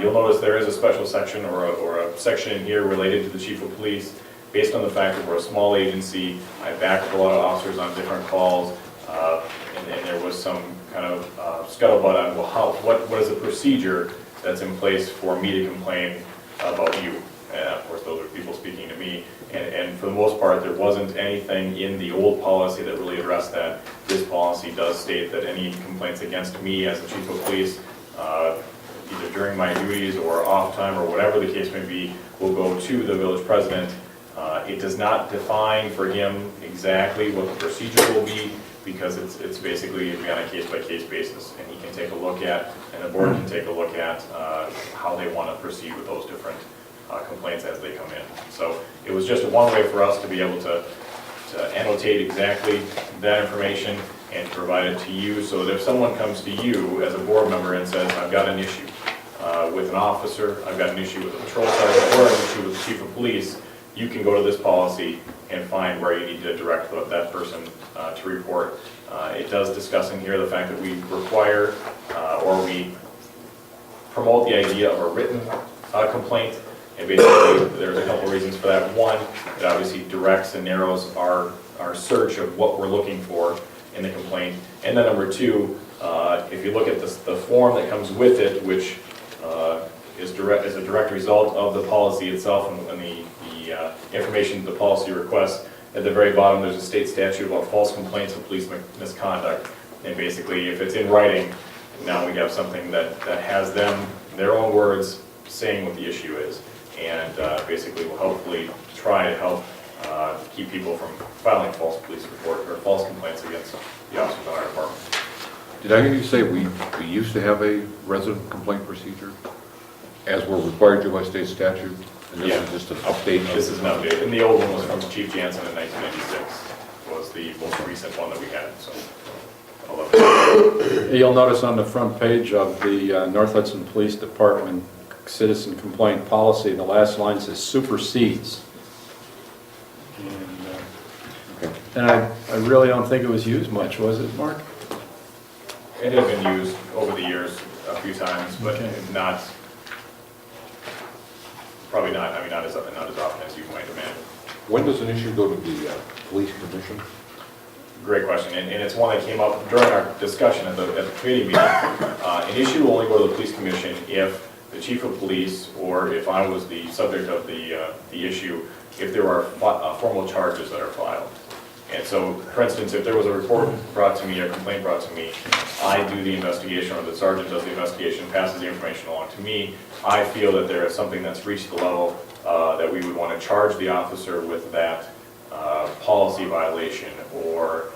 Speaker 10: You'll notice there is a special section or a section in here related to the chief of police. Based on the fact that we're a small agency, I backed up a lot of officers on different calls, and there was some kind of scuttlebutt on, well, what is the procedure that's in place for me to complain about you? And of course, those are people speaking to me. And for the most part, there wasn't anything in the old policy that really addressed that. This policy does state that any complaints against me as the chief of police, either during my duties or off time or whatever the case may be, will go to the village president. It does not define for him exactly what the procedure will be, because it's basically on a case-by-case basis, and he can take a look at, and the board can take a look at how they want to proceed with those different complaints as they come in. So it was just one way for us to be able to annotate exactly that information and provide it to you, so that if someone comes to you as a board member and says, I've got an issue with an officer, I've got an issue with a patrol sergeant, or an issue with the chief of police, you can go to this policy and find where you need to direct that person to report. It does discuss in here the fact that we require or we promote the idea of a written complaint. And basically, there's a couple reasons for that. One, it obviously directs and narrows our search of what we're looking for in the complaint. And then number two, if you look at the form that comes with it, which is a direct result of the policy itself and the information the policy requests, at the very bottom there's a state statute about false complaints of police misconduct. And basically, if it's in writing, now we have something that has them, their own words, saying what the issue is. And basically will hopefully try to help keep people from filing false police report or false complaints against the officers in our department.
Speaker 1: Did I hear you say we used to have a resident complaint procedure as we're required to by state statute? And this is just an update?
Speaker 10: This is an update. And the old one was from Chief Jansen in 1996, was the most recent one that we had. So I'll update.
Speaker 5: You'll notice on the front page of the North Hudson Police Department citizen complaint policy, the last line says supersedes. And I really don't think it was used much, was it, Mark?
Speaker 10: It had been used over the years a few times, but
Speaker 5: Okay.
Speaker 10: not, probably not, I mean, not as often as you might imagine.
Speaker 1: When does an issue go to the police commission?
Speaker 10: Great question, and it's one that came up during our discussion at the committee meeting. An issue will only go to the police commission if the chief of police, or if I was the subject of the issue, if there are formal charges that are filed. And so, for instance, if there was a report brought to me, or a complaint brought to me, I do the investigation, or the sergeant does the investigation, passes the information along to me. I feel that there is something that's reached the level that we would want to charge the officer with that policy violation, or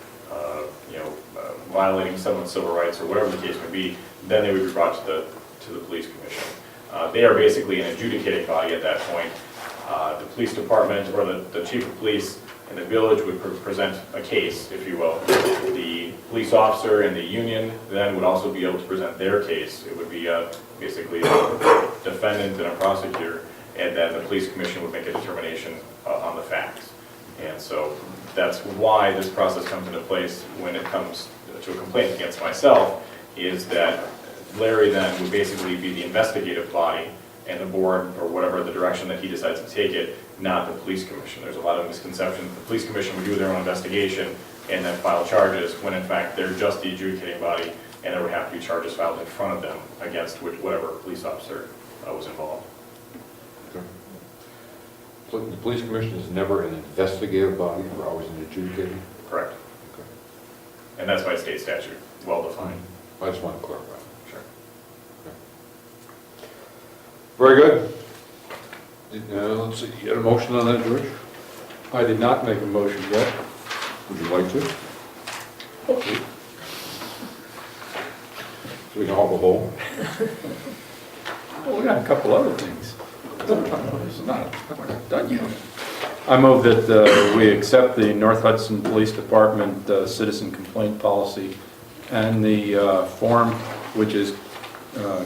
Speaker 10: violating someone's civil rights, or whatever the case may be. Then they would be brought to the police commission. They are basically an adjudicating body at that point. The police department, or the chief of police in the village, would present a case, if you will. The police officer and the union then would also be able to present their case. It would be basically a defendant and a prosecutor, and then the police commission would make a determination on the facts. And so that's why this process comes into place when it comes to a complaint against myself, is that Larry then would basically be the investigative body, and the board, or whatever the direction that he decides to take it, not the police commission. There's a lot of misconception. The police commission would do their own investigation and then file charges, when in fact they're just the adjudicating body, and there would have to be charges filed in front of them against whatever police officer was involved.
Speaker 1: Okay. So the police commission is never an investigative body, or always an adjudicating?
Speaker 10: Correct.
Speaker 1: Okay.
Speaker 10: And that's by state statute, well defined.
Speaker 1: I just want to clarify.
Speaker 10: Sure.
Speaker 1: Very good. Let's see, you had a motion on that, George?
Speaker 5: I did not make a motion yet.
Speaker 1: Would you like to? Okay. So we can all go home?
Speaker 5: Well, we got a couple other things. It's not done yet. I move that we accept the North Hudson Police Department citizen complaint policy and the form, which is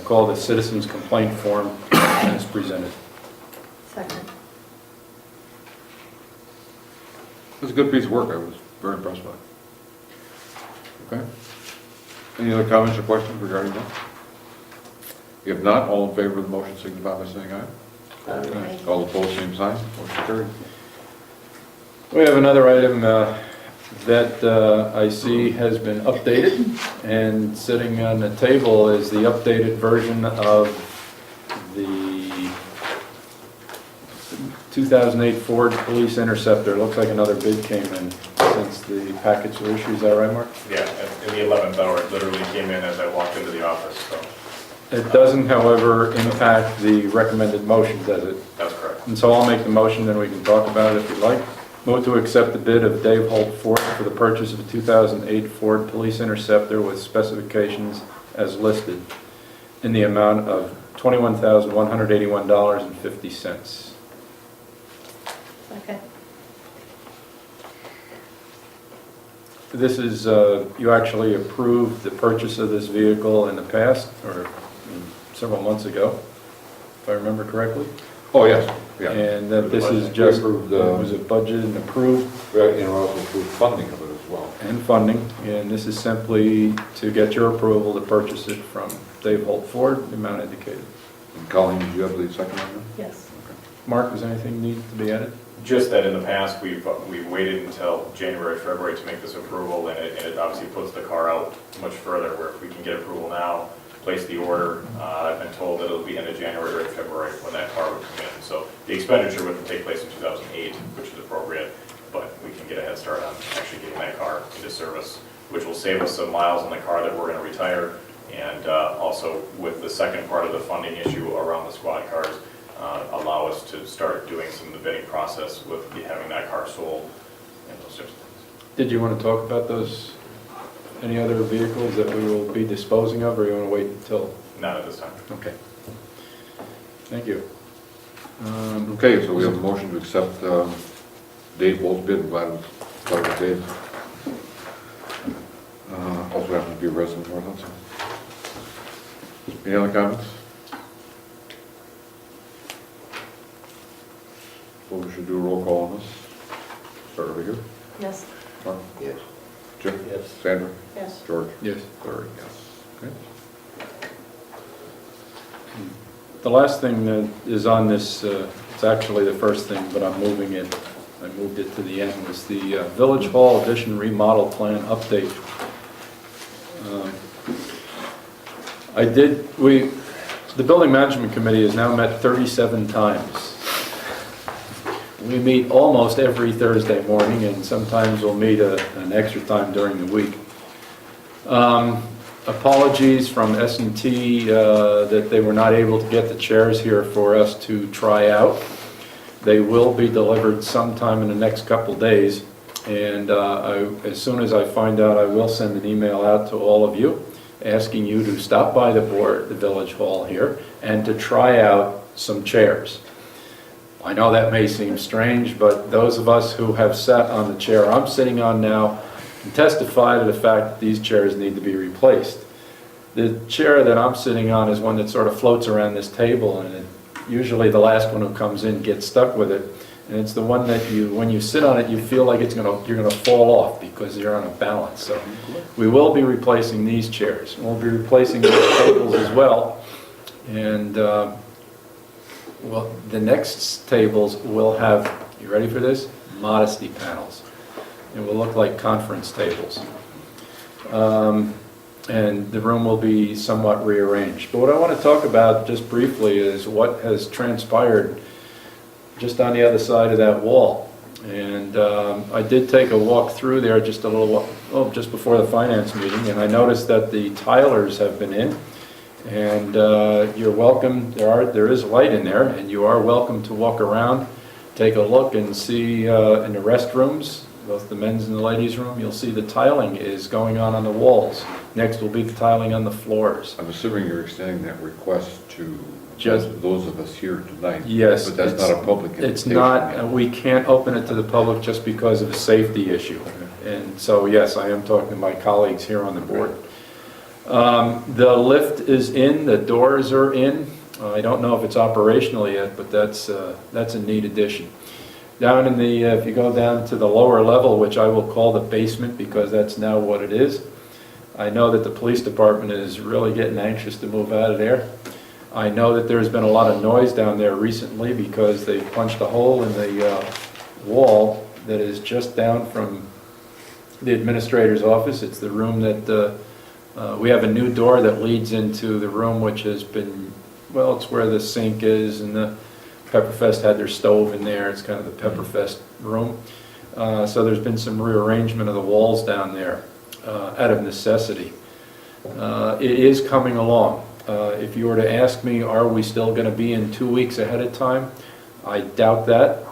Speaker 5: called the Citizens Complaint Form, as presented.
Speaker 2: Second.
Speaker 1: It was a good piece of work. I was very impressed by it. Okay. Any other comments or questions regarding that? If not, all in favor of the motion signify by saying aye.
Speaker 2: Aye.
Speaker 1: All opposed, same sign. Motion carried.
Speaker 5: We have another item that I see has been updated, and sitting on the table is the updated version of the 2008 Ford Police Interceptor. Looks like another bid came in since the packets were issued. Is that right, Mark?
Speaker 10: Yeah, in the 11th hour, it literally came in as I walked into the office, so
Speaker 5: It doesn't, however, impact the recommended motion, does it?
Speaker 10: that's correct.
Speaker 5: And so I'll make the motion, then we can talk about it if you'd like. Move to accept the bid of Dave Holt Ford for the purchase of a 2008 Ford Police Interceptor with specifications as listed in the amount of $21,181.50.
Speaker 2: Second.
Speaker 5: This is, you actually approved the purchase of this vehicle in the past, or several months ago, if I remember correctly.
Speaker 1: Oh, yes, yeah.
Speaker 5: And that this is
Speaker 1: We
Speaker 5: just,
Speaker 1: approved,
Speaker 5: was it budgeted and approved?
Speaker 1: Right, and also approved funding of it as well.
Speaker 5: And funding, and this is simply to get your approval to purchase it from Dave Holt Ford, the amount indicated.
Speaker 1: And Colleen, did you have the second on that?
Speaker 2: Yes.
Speaker 5: Mark, is anything need to be added?
Speaker 10: Just that in the past, we've waited until January, February to make this approval, and it obviously puts the car out much further, where if we can get approval now, place the order, I've been told that it'll be end of January or February when that car would come in. So the expenditure would take place in 2008, which is appropriate, but we can get a head start on actually getting that car into service, which will save us some miles on the car that we're going to retire, and also with the second part of the funding issue around the squad cars, allow us to start doing some of the bidding process with having that car sold and those sorts of things.
Speaker 5: Did you want to talk about those, any other vehicles that we will be disposing of, or you want to wait until?
Speaker 10: Not at this time.
Speaker 5: Okay. Thank you.
Speaker 1: Okay, so we have a motion to accept Dave Bolt's bid. I'm glad it was Dave. Also happens to be a resident of North Hudson. Any other comments? Well, we should do a roll call on this. Start over here.
Speaker 2: Yes.
Speaker 1: Mark?
Speaker 6: Yes.
Speaker 1: Jim?
Speaker 3: Yes.
Speaker 1: Sandra?
Speaker 2: Yes.
Speaker 1: George?
Speaker 5: Yes.
Speaker 1: Larry? Yes. Okay.
Speaker 5: The last thing that is on this, it's actually the first thing, but I'm moving it, I moved it to the end, was the Village Hall Addition Remodel Plan Update. The Building Management Committee has now met 37 times. We meet almost every Thursday morning, and sometimes we'll meet an extra time during the week. Apologies from S&T that they were not able to get the chairs here for us to try out. They will be delivered sometime in the next couple days, and as soon as I find out, I will send an email out to all of you asking you to stop by the Village Hall here and to try out some chairs. I know that may seem strange, but those of us who have sat on the chair I'm sitting on now can testify to the fact that these chairs need to be replaced. The chair that I'm sitting on is one that sort of floats around this table, and usually the last one who comes in gets stuck with it. And it's the one that when you sit on it, you feel like you're going to fall off because you're on a balance. So we will be replacing these chairs. We'll be replacing these tables as well. And Well, the next tables will have, you ready for this? Modesty panels. It will look like conference tables. And the room will be somewhat rearranged. But what I want to talk about just briefly is what has transpired just on the other side of that wall. And I did take a walk through there just a little, just before the finance meeting, and I noticed that the tilers have been in. And you're welcome, there is light in there, and you are welcome to walk around, take a look and see in the restrooms, both the men's and the ladies' room, you'll see the tiling is going on the walls. Next will be the tiling on the floors.
Speaker 1: I'm assuming you're extending that request to
Speaker 5: Just-
Speaker 1: those of us here tonight.
Speaker 5: Yes.
Speaker 1: But that's not a public invitation.
Speaker 5: It's not, we can't open it to the public just because of a safety issue. And so, yes, I am talking to my colleagues here on the board. The lift is in, the doors are in. I don't know if it's operational yet, but that's a neat addition. Down in the, if you go down to the lower level, which I will call the basement because that's now what it is, I know that the police department is really getting anxious to move out of there. I know that there's been a lot of noise down there recently because they punched a hole in the wall that is just down from the administrator's office. It's the room that, we have a new door that leads into the room which has been, well, it's where the sink is, and the Pepperfest had their stove in there. It's kind of the Pepperfest room. So there's been some rearrangement of the walls down there out of necessity. It is coming along. If you were to ask me, are we still going to be in 2 weeks ahead of time? I doubt that.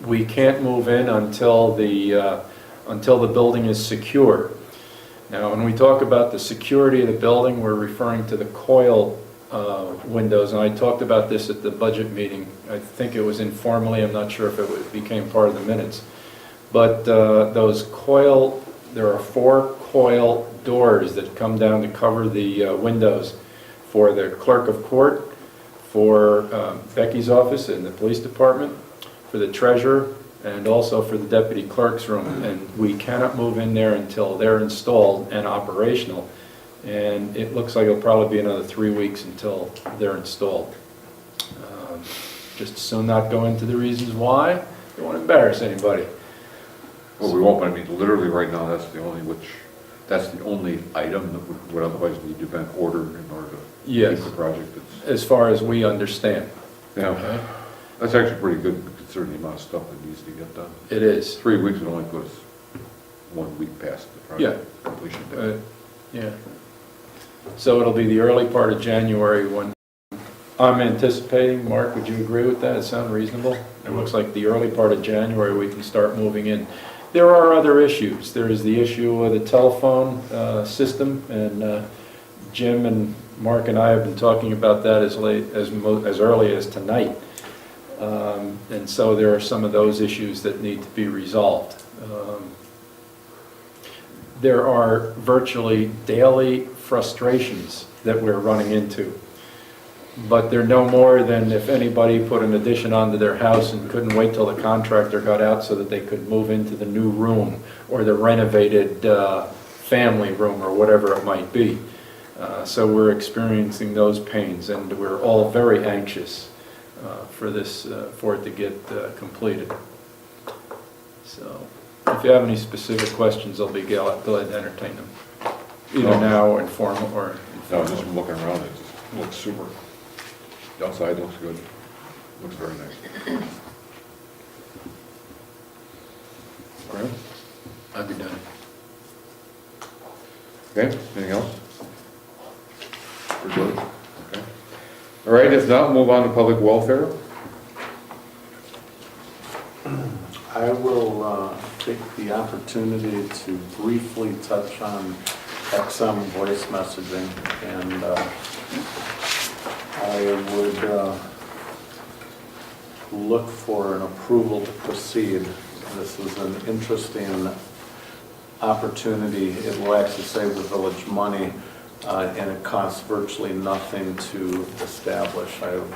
Speaker 5: We can't move in until the building is secure. Now, when we talk about the security of the building, we're referring to the coil windows, and I talked about this at the budget meeting. I think it was informally, I'm not sure if it became part of the minutes. But those coil, there are 4 coil doors that come down to cover the windows for the clerk of court, for Becky's office in the police department, for the treasurer, and also for the deputy clerk's room. And we cannot move in there until they're installed and operational. And it looks like it'll probably be another 3 weeks until they're installed. Just as soon not go into the reasons why. Don't want to embarrass anybody.
Speaker 1: Well, we won't, but I mean, literally right now, that's the only item that would otherwise need to be ordered in order to
Speaker 5: Yes.
Speaker 1: keep the project.
Speaker 5: As far as we understand.
Speaker 1: Yeah,
Speaker 5: Okay.
Speaker 1: that's actually pretty good considering the amount of stuff that needs to get done.
Speaker 5: It is.
Speaker 1: 3 weeks would only put us 1 week past the project completion date.
Speaker 5: Yeah. So it'll be the early part of January when I'm anticipating. Mark, would you agree with that? It sound reasonable? It looks like the early part of January we can start moving in. There are other issues. There is the issue of the telephone system, and Jim and Mark and I have been talking about that as early as tonight. And so there are some of those issues that need to be resolved. There are virtually daily frustrations that we're running into. But they're no more than if anybody put an addition onto their house and couldn't wait till the contractor got out so that they could move into the new room or the renovated family room or whatever it might be. So we're experiencing those pains, and we're all very anxious for it to get completed. So if you have any specific questions, I'll be glad to entertain them, either now or informal or
Speaker 1: No,
Speaker 5: informal.
Speaker 1: just from looking around, it just looks super. The outside looks good. Looks very nice. Graham?
Speaker 5: I'd be done.
Speaker 1: Okay, anything else? We're good? Okay. All right, if not, move on to public welfare.
Speaker 3: I will take the opportunity to briefly touch on XM voice messaging, and I would look for an approval to proceed. This is an interesting opportunity. It will actually save the village money, and it costs virtually nothing to establish. I've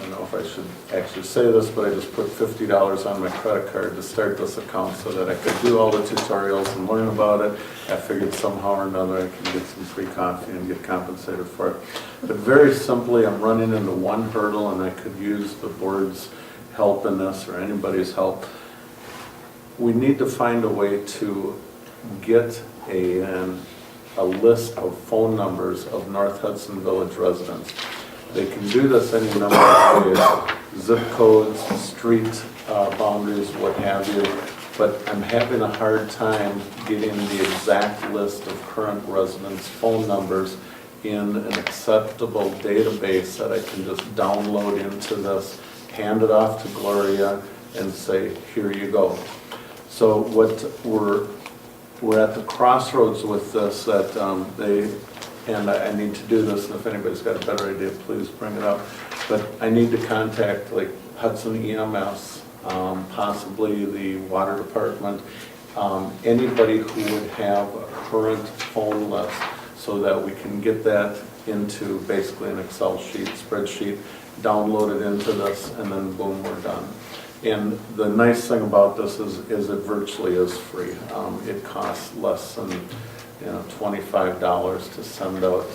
Speaker 3: don't know if I should actually say this, but I just put $50 on my credit card to start this account so that I could do all the tutorials and learn about it. I figured somehow or another I can get some free coffee and get compensated for it. But very simply, I'm running into one hurdle, and I could use the board's help in this, or anybody's help. We need to find a way to get a list of phone numbers of North Hudson Village residents. They can do this any number of ways, zip codes, street boundaries, what have you, but I'm having a hard time getting the exact list of current residents' phone numbers in an acceptable database that I can just download into this, hand it off to Gloria, and say, here you go. So what we're at the crossroads with this, that and I need to do this, and if anybody's got a better idea, please bring it up. But I need to contact like Hudson EMS, possibly the water department, anybody who would have a current phone list so that we can get that into basically an Excel sheet, spreadsheet, download it into this, and then boom, we're done. And the nice thing about this is it virtually is free. It costs less than $25 to send out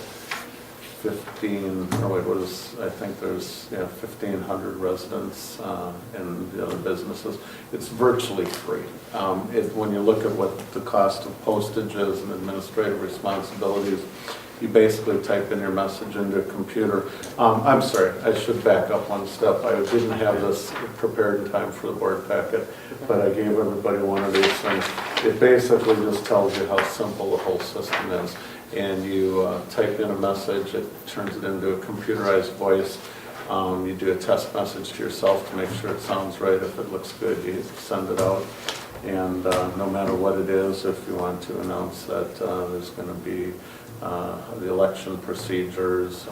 Speaker 3: 1,500 residents in the other businesses. It's virtually free. When you look at what the cost of postage is and administrative responsibilities, you basically type in your message into a computer. I'm sorry, I should back up one step. I didn't have this prepared in time for the board packet, but I gave everybody one of these things. It basically just tells you how simple the whole system is. And you type in a message, it turns it into a computerized voice. You do a test message to yourself to make sure it sounds right. If it looks good, you send it out. And no matter what it is, if you want to announce that there's going to be the election procedures,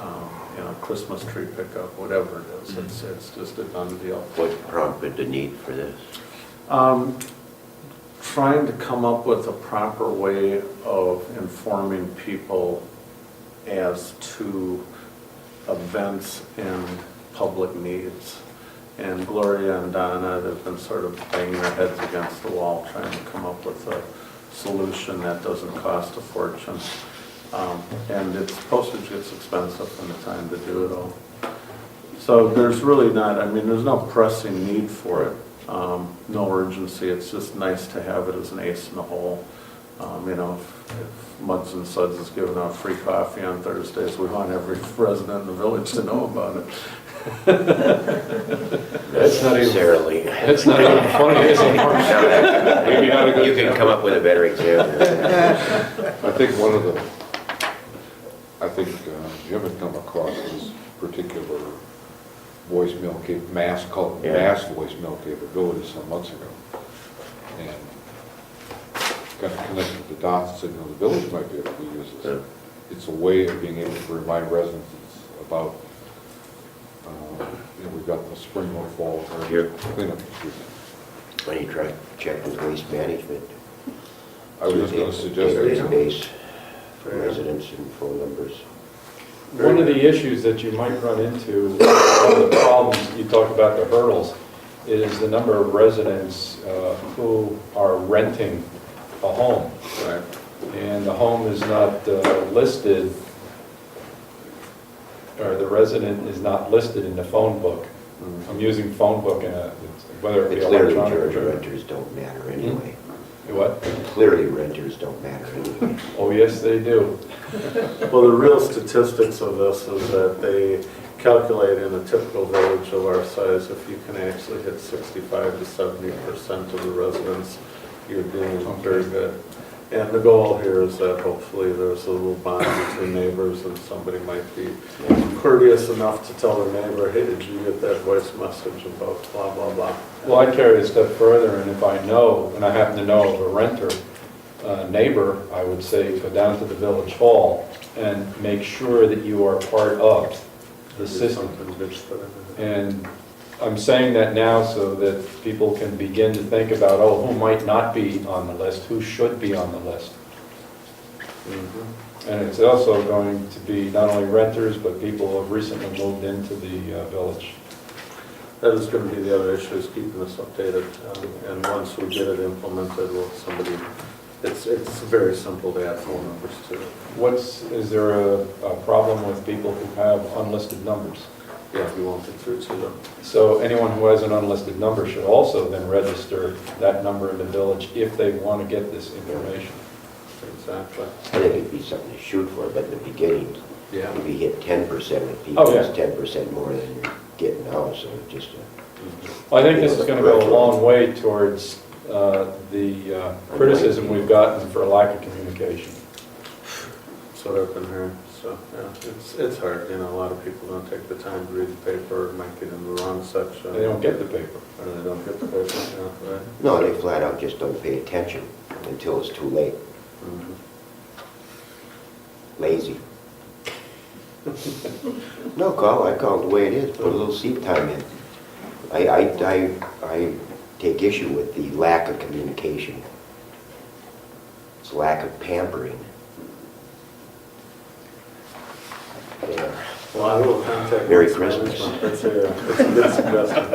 Speaker 3: Christmas tree pickup, whatever it is, it's just a done deal.
Speaker 6: What prompted the need for this?
Speaker 3: Trying to come up with a proper way of informing people as to events and public needs. And Gloria and Donna have been sort of banging their heads against the wall trying to come up with a solution that doesn't cost a fortune. And its postage gets expensive in the time to do it all. So there's really not, there's no pressing need for it. No urgency. It's just nice to have it as an ace in the hole. If Muds and Suds is giving out free coffee on Thursdays, we want every resident in the village to know about it.
Speaker 5: That's not even
Speaker 6: Necessarily.
Speaker 5: That's not even funny, is it? Maybe not a good
Speaker 6: You can come up with a better example.
Speaker 1: I think Jim had come across this particular voicemail, called mass voicemail capability some months ago. And kind of connected the dots and said, the village might be able to use this.
Speaker 6: Yeah.
Speaker 1: It's a way of being able to remind residents about, we've got the spring or fall
Speaker 6: Here.
Speaker 1: cleanup.
Speaker 6: When you try checking waste management.
Speaker 1: I was just going to suggest
Speaker 6: Database for residents and phone numbers.
Speaker 5: One of the issues that you might run into, one of the problems, you talk about the hurdles, is the number of residents who are renting a home.
Speaker 3: Right.
Speaker 5: And the home is not listed, or the resident is not listed in the phone book. I'm using phone book in whether it be
Speaker 6: Clearly,
Speaker 5: electronic or...
Speaker 6: renters don't matter anyway.
Speaker 5: What?
Speaker 6: Clearly, renters don't matter anyway.
Speaker 5: Oh, yes, they do.
Speaker 3: Well, the real statistics of this is that they calculate in a typical village of our size, if you can actually hit 65 to 70% of the residents, you're doing very good. And the goal here is that hopefully there's a little bond between neighbors, and somebody might be courteous enough to tell their neighbor, hey, did you get that voice message about blah, blah, blah.
Speaker 5: Well, I'd carry it a step further, and if I know, and I happen to know of a renter, neighbor, I would say, go down to the village hall and make sure that you are part of the system. And I'm saying that now so that people can begin to think about, who might not be on the list, who should be on the list. And it's also going to be not only renters, but people who have recently moved into the village.
Speaker 3: that is going to be the other issue, is keeping us updated. And once we get it implemented, it's very simple to add phone numbers to it.
Speaker 5: Is there a problem with people who have unlisted numbers?
Speaker 3: Yeah, we won't get through to them.
Speaker 5: So anyone who has an unlisted number should also then register that number in the village if they want to get this information.
Speaker 3: Exactly.
Speaker 6: I think it'd be something to shoot for, but in the beginning,
Speaker 3: Yeah.
Speaker 6: if you hit 10% of people,
Speaker 5: Oh, yeah.
Speaker 6: it's 10% more than you're getting now, so just
Speaker 5: Well, I think this is going to go a long way towards the criticism we've gotten for lack of communication.
Speaker 3: That's what I've been hearing. So, yeah, it's hard, you know, a lot of people don't take the time to read the paper, might get in the wrong section.
Speaker 5: They don't get the paper.
Speaker 3: Or they don't get the paper, yeah, right.
Speaker 6: no, they flat out just don't pay attention until it's too late.
Speaker 3: Mhm.
Speaker 6: Lazy. No, I call it the way it is, put a little seat time in. I take issue with the lack of communication. It's lack of pampering. Yeah.
Speaker 3: Well, I will contact.
Speaker 6: Merry
Speaker 3: Hudson
Speaker 6: Christmas.
Speaker 3: Management. That's a good suggestion.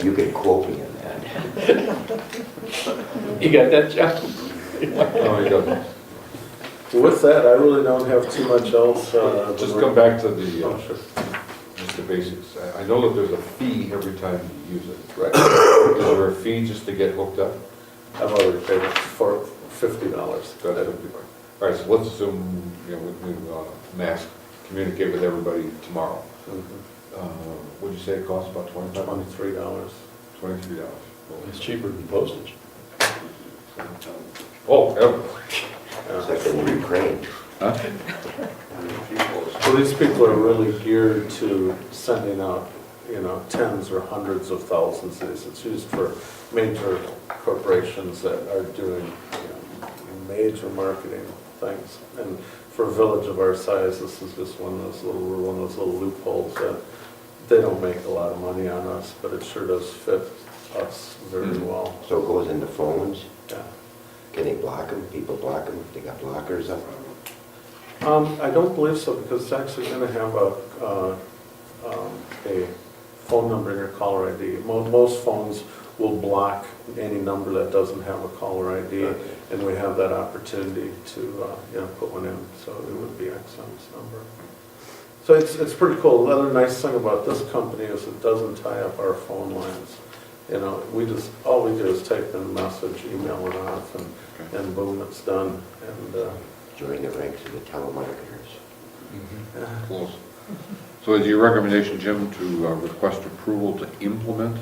Speaker 6: You can quote me on that.
Speaker 5: You got that, John?
Speaker 1: No, he doesn't.
Speaker 3: With that, I really don't have too much else.
Speaker 1: Just come back to the,
Speaker 3: Oh, sure.
Speaker 1: just the basics. I know that there's a fee every time you use it.
Speaker 3: Right.
Speaker 1: Is there a fee just to get hooked up?
Speaker 3: I've already paid it for $50.
Speaker 1: That's $50. All right, so let's assume, you know, we mass communicate with everybody tomorrow. Would you say it costs about $25?
Speaker 3: $23.
Speaker 1: $23.
Speaker 5: It's cheaper than postage.
Speaker 1: Oh, ever.
Speaker 6: It's like in Ukraine.
Speaker 1: Huh?
Speaker 3: Well, these people are really geared to sending out, you know, tens or hundreds of thousands of these. It's used for major corporations that are doing, you know, major marketing things. And for a village of our size, this is just one of those little loopholes that they don't make a lot of money on us, but it sure does fit us very well.
Speaker 6: So it goes into phones.
Speaker 3: Yeah.
Speaker 6: Can they block them? People block them if they got blockers up?
Speaker 3: I don't believe so, because it's actually going to have a phone number in your caller ID. Most phones will block any number that doesn't have a caller ID, and we have that opportunity to you know, put one in, so it would be XM's number. So it's pretty cool. The other nice thing about this company is it doesn't tie up our phone lines. You know, all we do is take the message, email it off, and boom, it's done. And
Speaker 6: Join the ranks of the telemarketers.
Speaker 1: Close. So is your recommendation, Jim, to request approval to implement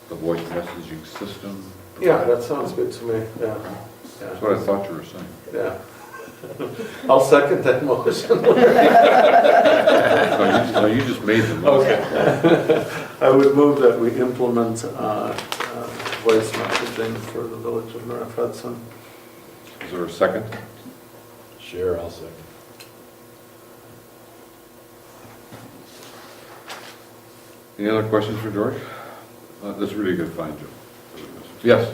Speaker 1: the voice messaging system?
Speaker 3: yeah, that sounds good to me. Yeah,
Speaker 1: That's what I thought you were saying.
Speaker 3: yeah. I'll second that motion.
Speaker 1: No, you just made the motion.
Speaker 3: I would move that we implement voice messaging for the village of North Hudson.
Speaker 1: Is there a second?
Speaker 5: Sure, I'll second.
Speaker 1: Any other questions for George? That's really a good find, Jim. Yes?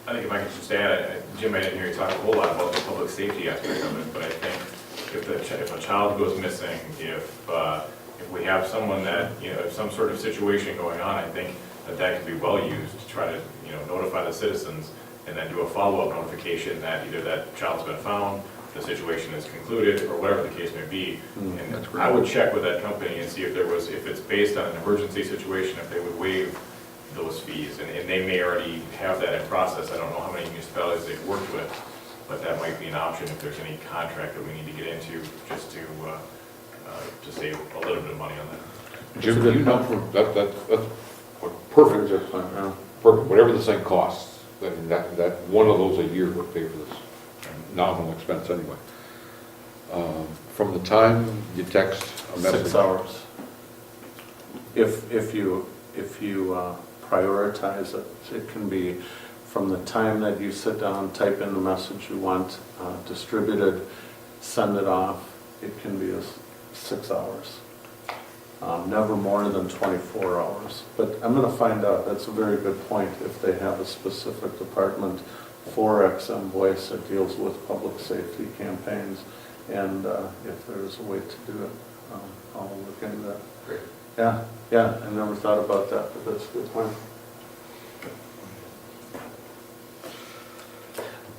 Speaker 10: I think if I could just add, Jim, I didn't hear you talk a whole lot about the public safety aspect of it, but I think if a child goes missing, if we have someone that, you know, if some sort of situation going on, I think that could be well used to try to, you know, notify the citizens and then do a follow-up notification that either that child's been found, the situation is concluded, or whatever the case may be. And
Speaker 1: That's great.
Speaker 10: I would check with that company and see if it's based on an emergency situation, if they would waive those fees, and they may already have that in process. I don't know how many municipalities they've worked with, but that might be an option if there's any contract that we need to get into, just to save a little bit of money on that.
Speaker 1: Jim, do you know, that's perfect, perfect, whatever this thing costs, that one of those a year would pay for this nominal expense anyway. From the time you text a message.
Speaker 3: 6 hours. If you prioritize it, it can be from the time that you sit down, type in the message you want distributed, send it off. It can be 6 hours. Never more than 24 hours. But I'm going to find out. That's a very good point. If they have a specific department for XM Voice that deals with public safety campaigns, and if there's a way to do it, I'll look into that.
Speaker 1: Great.
Speaker 3: Yeah, I never thought about that, but that's a good point.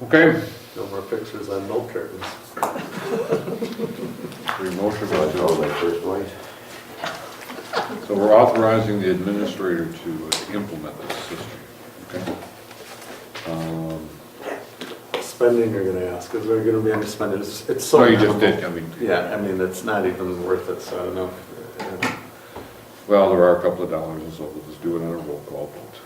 Speaker 1: Okay,
Speaker 3: No more pictures on milk cartons.
Speaker 1: we motion
Speaker 6: That's all
Speaker 1: to,
Speaker 6: my first voice.
Speaker 1: so we're authorizing the administrator to implement this system, okay?
Speaker 3: Spending, you're gonna ask, is there gonna be any spending? It's so.
Speaker 1: No, you just
Speaker 3: minimal.
Speaker 1: did, I mean,
Speaker 3: Yeah, I mean, it's not even worth it, so I don't know.
Speaker 1: well, there are a couple of dollars, and so we'll just do it on a roll call vote.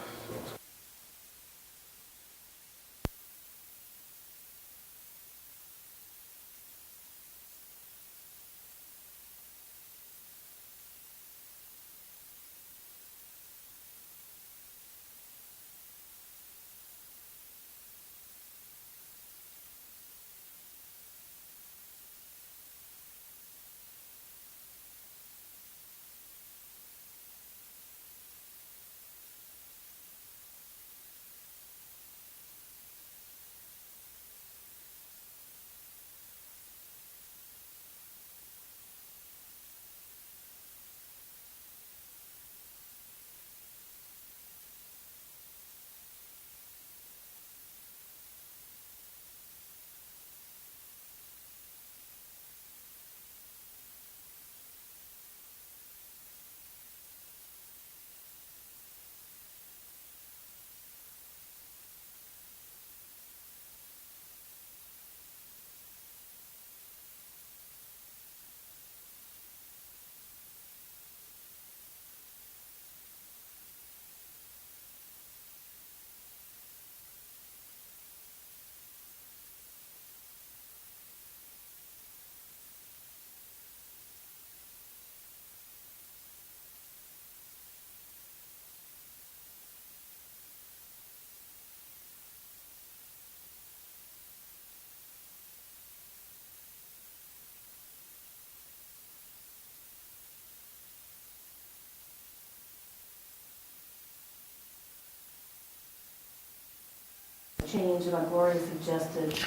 Speaker 2: Change that Gloria suggested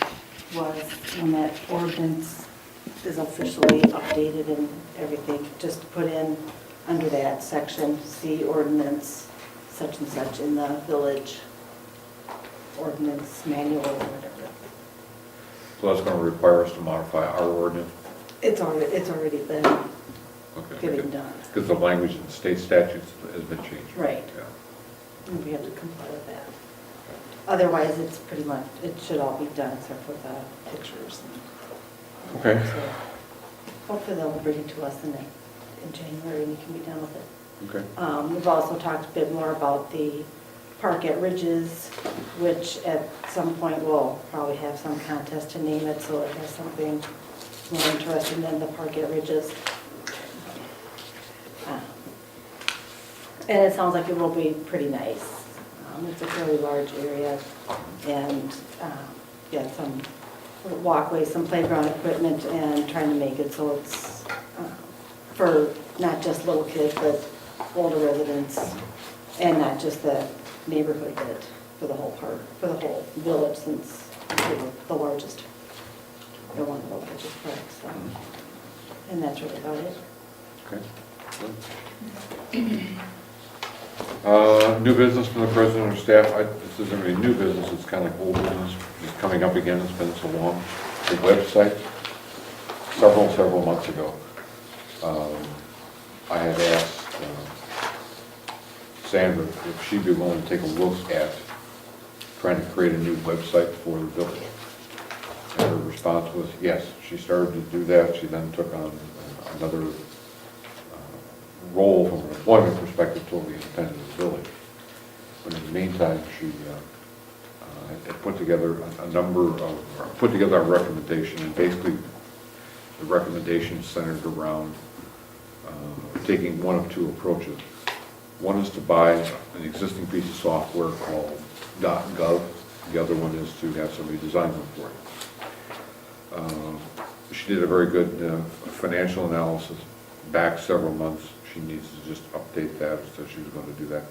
Speaker 2: was when that ordinance is officially updated and everything, just to put in under that section, see ordinance such and such in the village ordinance manual or whatever.
Speaker 1: So that's gonna require us to modify our ordinance?
Speaker 2: It's already been
Speaker 1: Okay.
Speaker 2: getting done.
Speaker 1: Because the language in the state statutes has been changed.
Speaker 2: Right.
Speaker 1: Yeah.
Speaker 2: And we have to comply with that. Otherwise, it's pretty much, it should all be done except for the pictures.
Speaker 1: Okay.
Speaker 2: So hopefully they'll bring it to us in January and we can be done with it.
Speaker 1: Okay.
Speaker 2: We've also talked a bit more about the park at Ridges, which at some point we'll probably have some contest to name it, so it has something more interesting than the park at Ridges. And it sounds like it will be pretty nice. It's a fairly large area and some walkways, some playground equipment, and trying to make it so it's for not just little kids, but older residents, and not just the neighborhood, but for the whole park, for the whole village, since we're the largest, or one of the largest parks. So. And that's really about it.
Speaker 1: Okay. New business from the president or staff. This isn't really new business, it's kind of like old business. It's coming up again, it's been so long. The website, several months ago, I had asked Sandra if she'd be willing to take a look at trying to create a new website for the village. And her response was yes. She started to do that. She then took on another role from an employment perspective, totally independent of the village. But in the meantime, she had put together put together a recommendation, and basically the recommendation centered around taking one of two approaches. One is to buy an existing piece of software called .gov. The other one is to have somebody design one for you. She did a very good financial analysis back several months. She needs to just update that, so she's going to do that.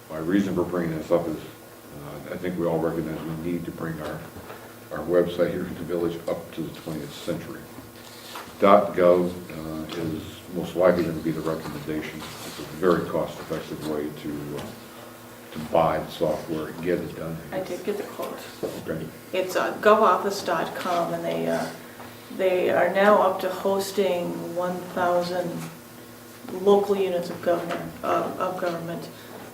Speaker 1: My reason for bringing this up is I think we all recognize we need to bring our website here in the village up to the 20th century. is most likely going to be the recommendation. It's a very cost-effective way to buy the software and get it done.
Speaker 7: I did get the quote.
Speaker 1: Okay.
Speaker 7: It's govoffice.com, and they are now up to hosting 1,000 local units of government.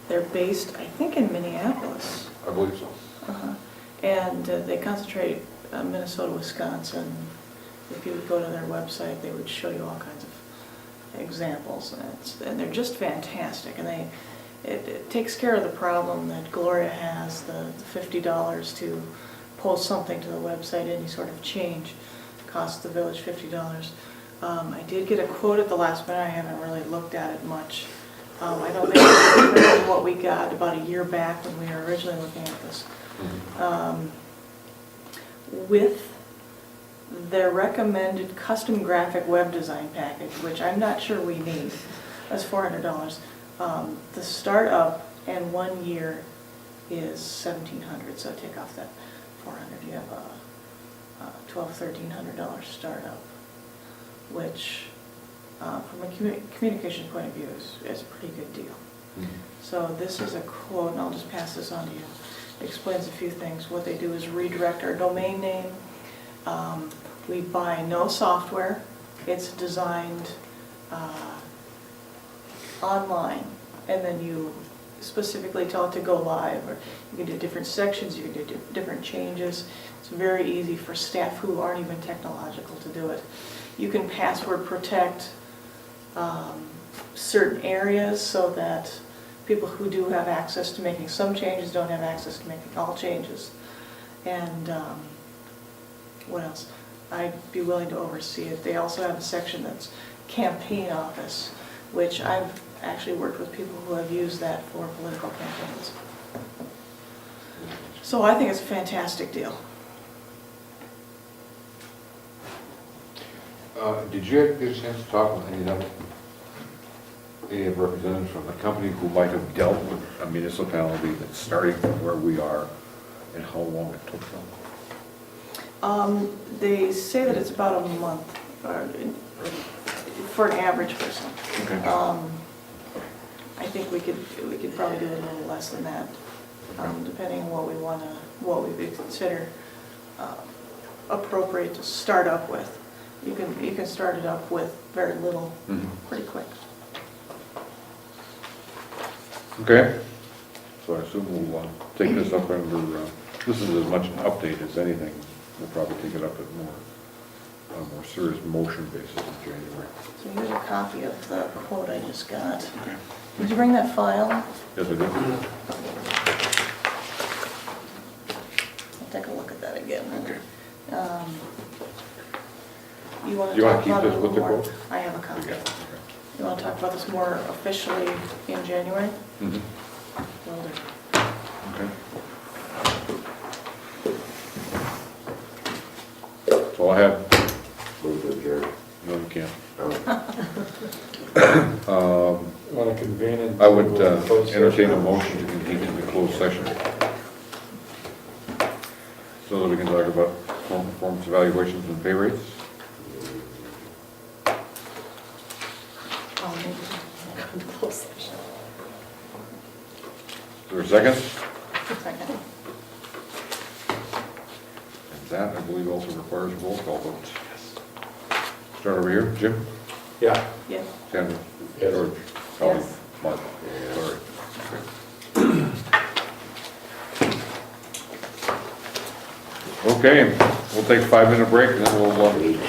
Speaker 7: They're based, I think, in Minneapolis.
Speaker 1: I believe so.
Speaker 7: And they concentrate on Minnesota, Wisconsin. If you would go to their website, they would show you all kinds of examples. And they're just fantastic. And it takes care of the problem that Gloria has, the $50 to post something to the website, any sort of change costs the village $50. I did get a quote at the last minute. I haven't really looked at it much. I don't think it's different than what we got about a year back when we were originally looking at this. With their recommended custom graphic web design package, which I'm not sure we need, that's $400. The startup and 1 year is $1,700, so take off that $400. You have a $1,200–1,300 startup, which from a communications point of view is a pretty good deal. So this is a quote, and I'll just pass this on to you. It explains a few things. What they do is redirect our domain name. We buy no software. It's designed online, and then you specifically tell it to go live, or you can do different sections, you can do different changes. It's very easy for staff who aren't even technological to do it. You can password protect certain areas so that people who do have access to making some changes don't have access to making all changes. And what else? I'd be willing to oversee it. They also have a section that's campaign office, which I've actually worked with people who have used that for political campaigns. So I think it's a fantastic deal.
Speaker 1: Did you get a chance to talk with any of them? Any representatives from the company who might have dealt with a municipality that's starting from where we are and how long it took them?
Speaker 7: They say that it's about a month for an average person.
Speaker 1: Okay.
Speaker 7: I think we could probably do it a little less than that, depending on what we consider appropriate to start up with. You can start it up with very little, pretty quick.
Speaker 1: Okay. So I assume we'll take this up under, this is as much an update as anything. We'll probably take it up at a more serious motion basis in January.
Speaker 7: So here's a copy of the quote I just got. Did you bring that file?
Speaker 1: Yes, I did.
Speaker 7: I'll take a look at that again.
Speaker 1: Okay.
Speaker 7: You want
Speaker 1: Do
Speaker 7: to
Speaker 1: you want
Speaker 7: talk
Speaker 1: to keep
Speaker 7: about it
Speaker 1: this
Speaker 7: a
Speaker 1: with the
Speaker 7: little more?
Speaker 1: quote?
Speaker 7: I have a copy.
Speaker 1: Okay.
Speaker 7: You want to talk about this more officially in January?
Speaker 1: Mhm.
Speaker 7: Will do.
Speaker 1: Okay. That's all I have.
Speaker 6: Move to adjourn.
Speaker 1: No, you can't.
Speaker 5: Want to convene in?
Speaker 1: I would entertain a motion to convene in the closed session so that we can talk about performance evaluations and pay rates.
Speaker 2: I'll make it a closed session.
Speaker 1: Is there a second?
Speaker 7: Second.
Speaker 1: And that, I believe, also requires a roll call vote. Start over here. Jim?
Speaker 3: Yeah.
Speaker 7: Yes.
Speaker 1: Sandra?
Speaker 3: Yes.
Speaker 1: George? Kelly?
Speaker 2: Yes.
Speaker 1: Mark? Sorry. Okay, we'll take a 5-minute break and then we'll convene.